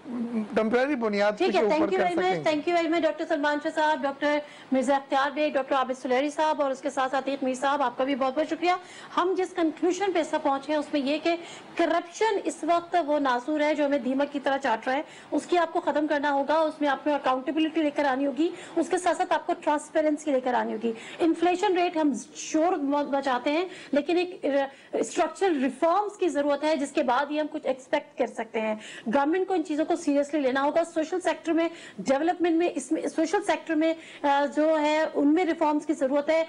टेम्परेरी बुनियाद के ऊपर कर सकेंगे। Thank you very much doctor Salman Shah साहब, डॉक्टर मिर्जा अख्तियार बेग, डॉक्टर आबिद सुलेरी साहब और उसके साथ अतीक मीर साहब, आपका भी बहुत बहुत शुक्रिया। हम जिस कंक्लूजन पे सब पहुंचे हैं उसमें ये कि करप्शन इस वक्त वो नासूर है जो हमें दीमक की तरह चाट रहा है, उसकी आपको खत्म करना होगा, उसमें आपको अकाउंटेबिलिटी लेकर आनी होगी, उसके साथ साथ आपको ट्रांसपेरेंसी लेकर आनी होगी। इन्फ्लेशन रेट हम शोर बचाते हैं, लेकिन एक स्ट्रक्चरल रिफॉर्म्स की जरूरत है जिसके बाद ही हम कुछ एक्सपेक्ट कर सकते हैं। गवर्नमेंट को इन चीजों को सीरियसली लेना होगा। सोशल सेक्टर में डेवलपमेंट में, इसमें सोशल सेक्टर में जो है उनमें रिफॉर्म्स की जरूरत है।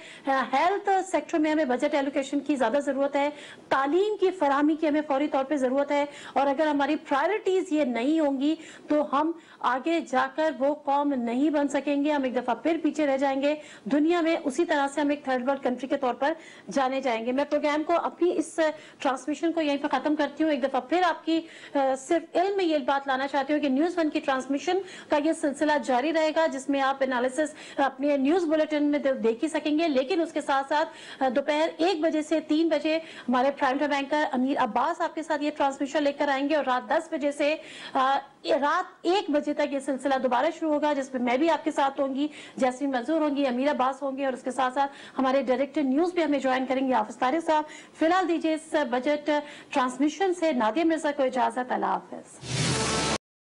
हेल्थ सेक्टर में हमें बजट एलोकेशन की ज्यादा जरूरत है। तालीम की फराहमी की हमें फौरी तौर पे जरूरत है। और अगर हमारी प्रायोरिटीज ये नहीं होंगी तो हम आगे जाकर वो कौम नहीं बन सकेंगे, हम एक दफा फिर पीछे रह जाएंगे दुनिया में। उसी तरह से हम एक थर्ड वर्ल्ड कंट्री के तौर पर जाने जाएंगे। मैं प्रोग्राम को अपनी इस ट्रांसमिशन को यहीं पर खत्म करती हूँ। एक दफा फिर आपकी सिर्फ इल्म में ये बात लाना चाहती हूँ कि न्यूज वन की ट्रांसमिशन का ये सिलसिला जारी रहेगा, जिसमें आप एनालिसिस अपने न्यूज बुलेटिन में देख ही सकेंगे, लेकिन उसके साथ साथ दोपहर 1 बजे से 3 बजे हमारे प्राइम टाइम एंकर अमीर अब्बास आपके साथ ये ट्रांसमिशन लेकर आएंगे और रात 10 बजे से रात 1 बजे तक ये सिलसिला दोबारा शुरू होगा, जिसमें मैं भी आपके साथ होंगी, जैस्मीन मंजूर होंगी, अमीर अब्बास होंगे और उसके साथ साथ हमारे डायरेक्टर न्यूज भी हमें ज्वाइन करेंगे, हाफिज तारिक साहब। फिलहाल दीजिए इस बजट ट्रांसमिशन से नादिया मिर्जा को इजाजत। अल्लाह हाफिज।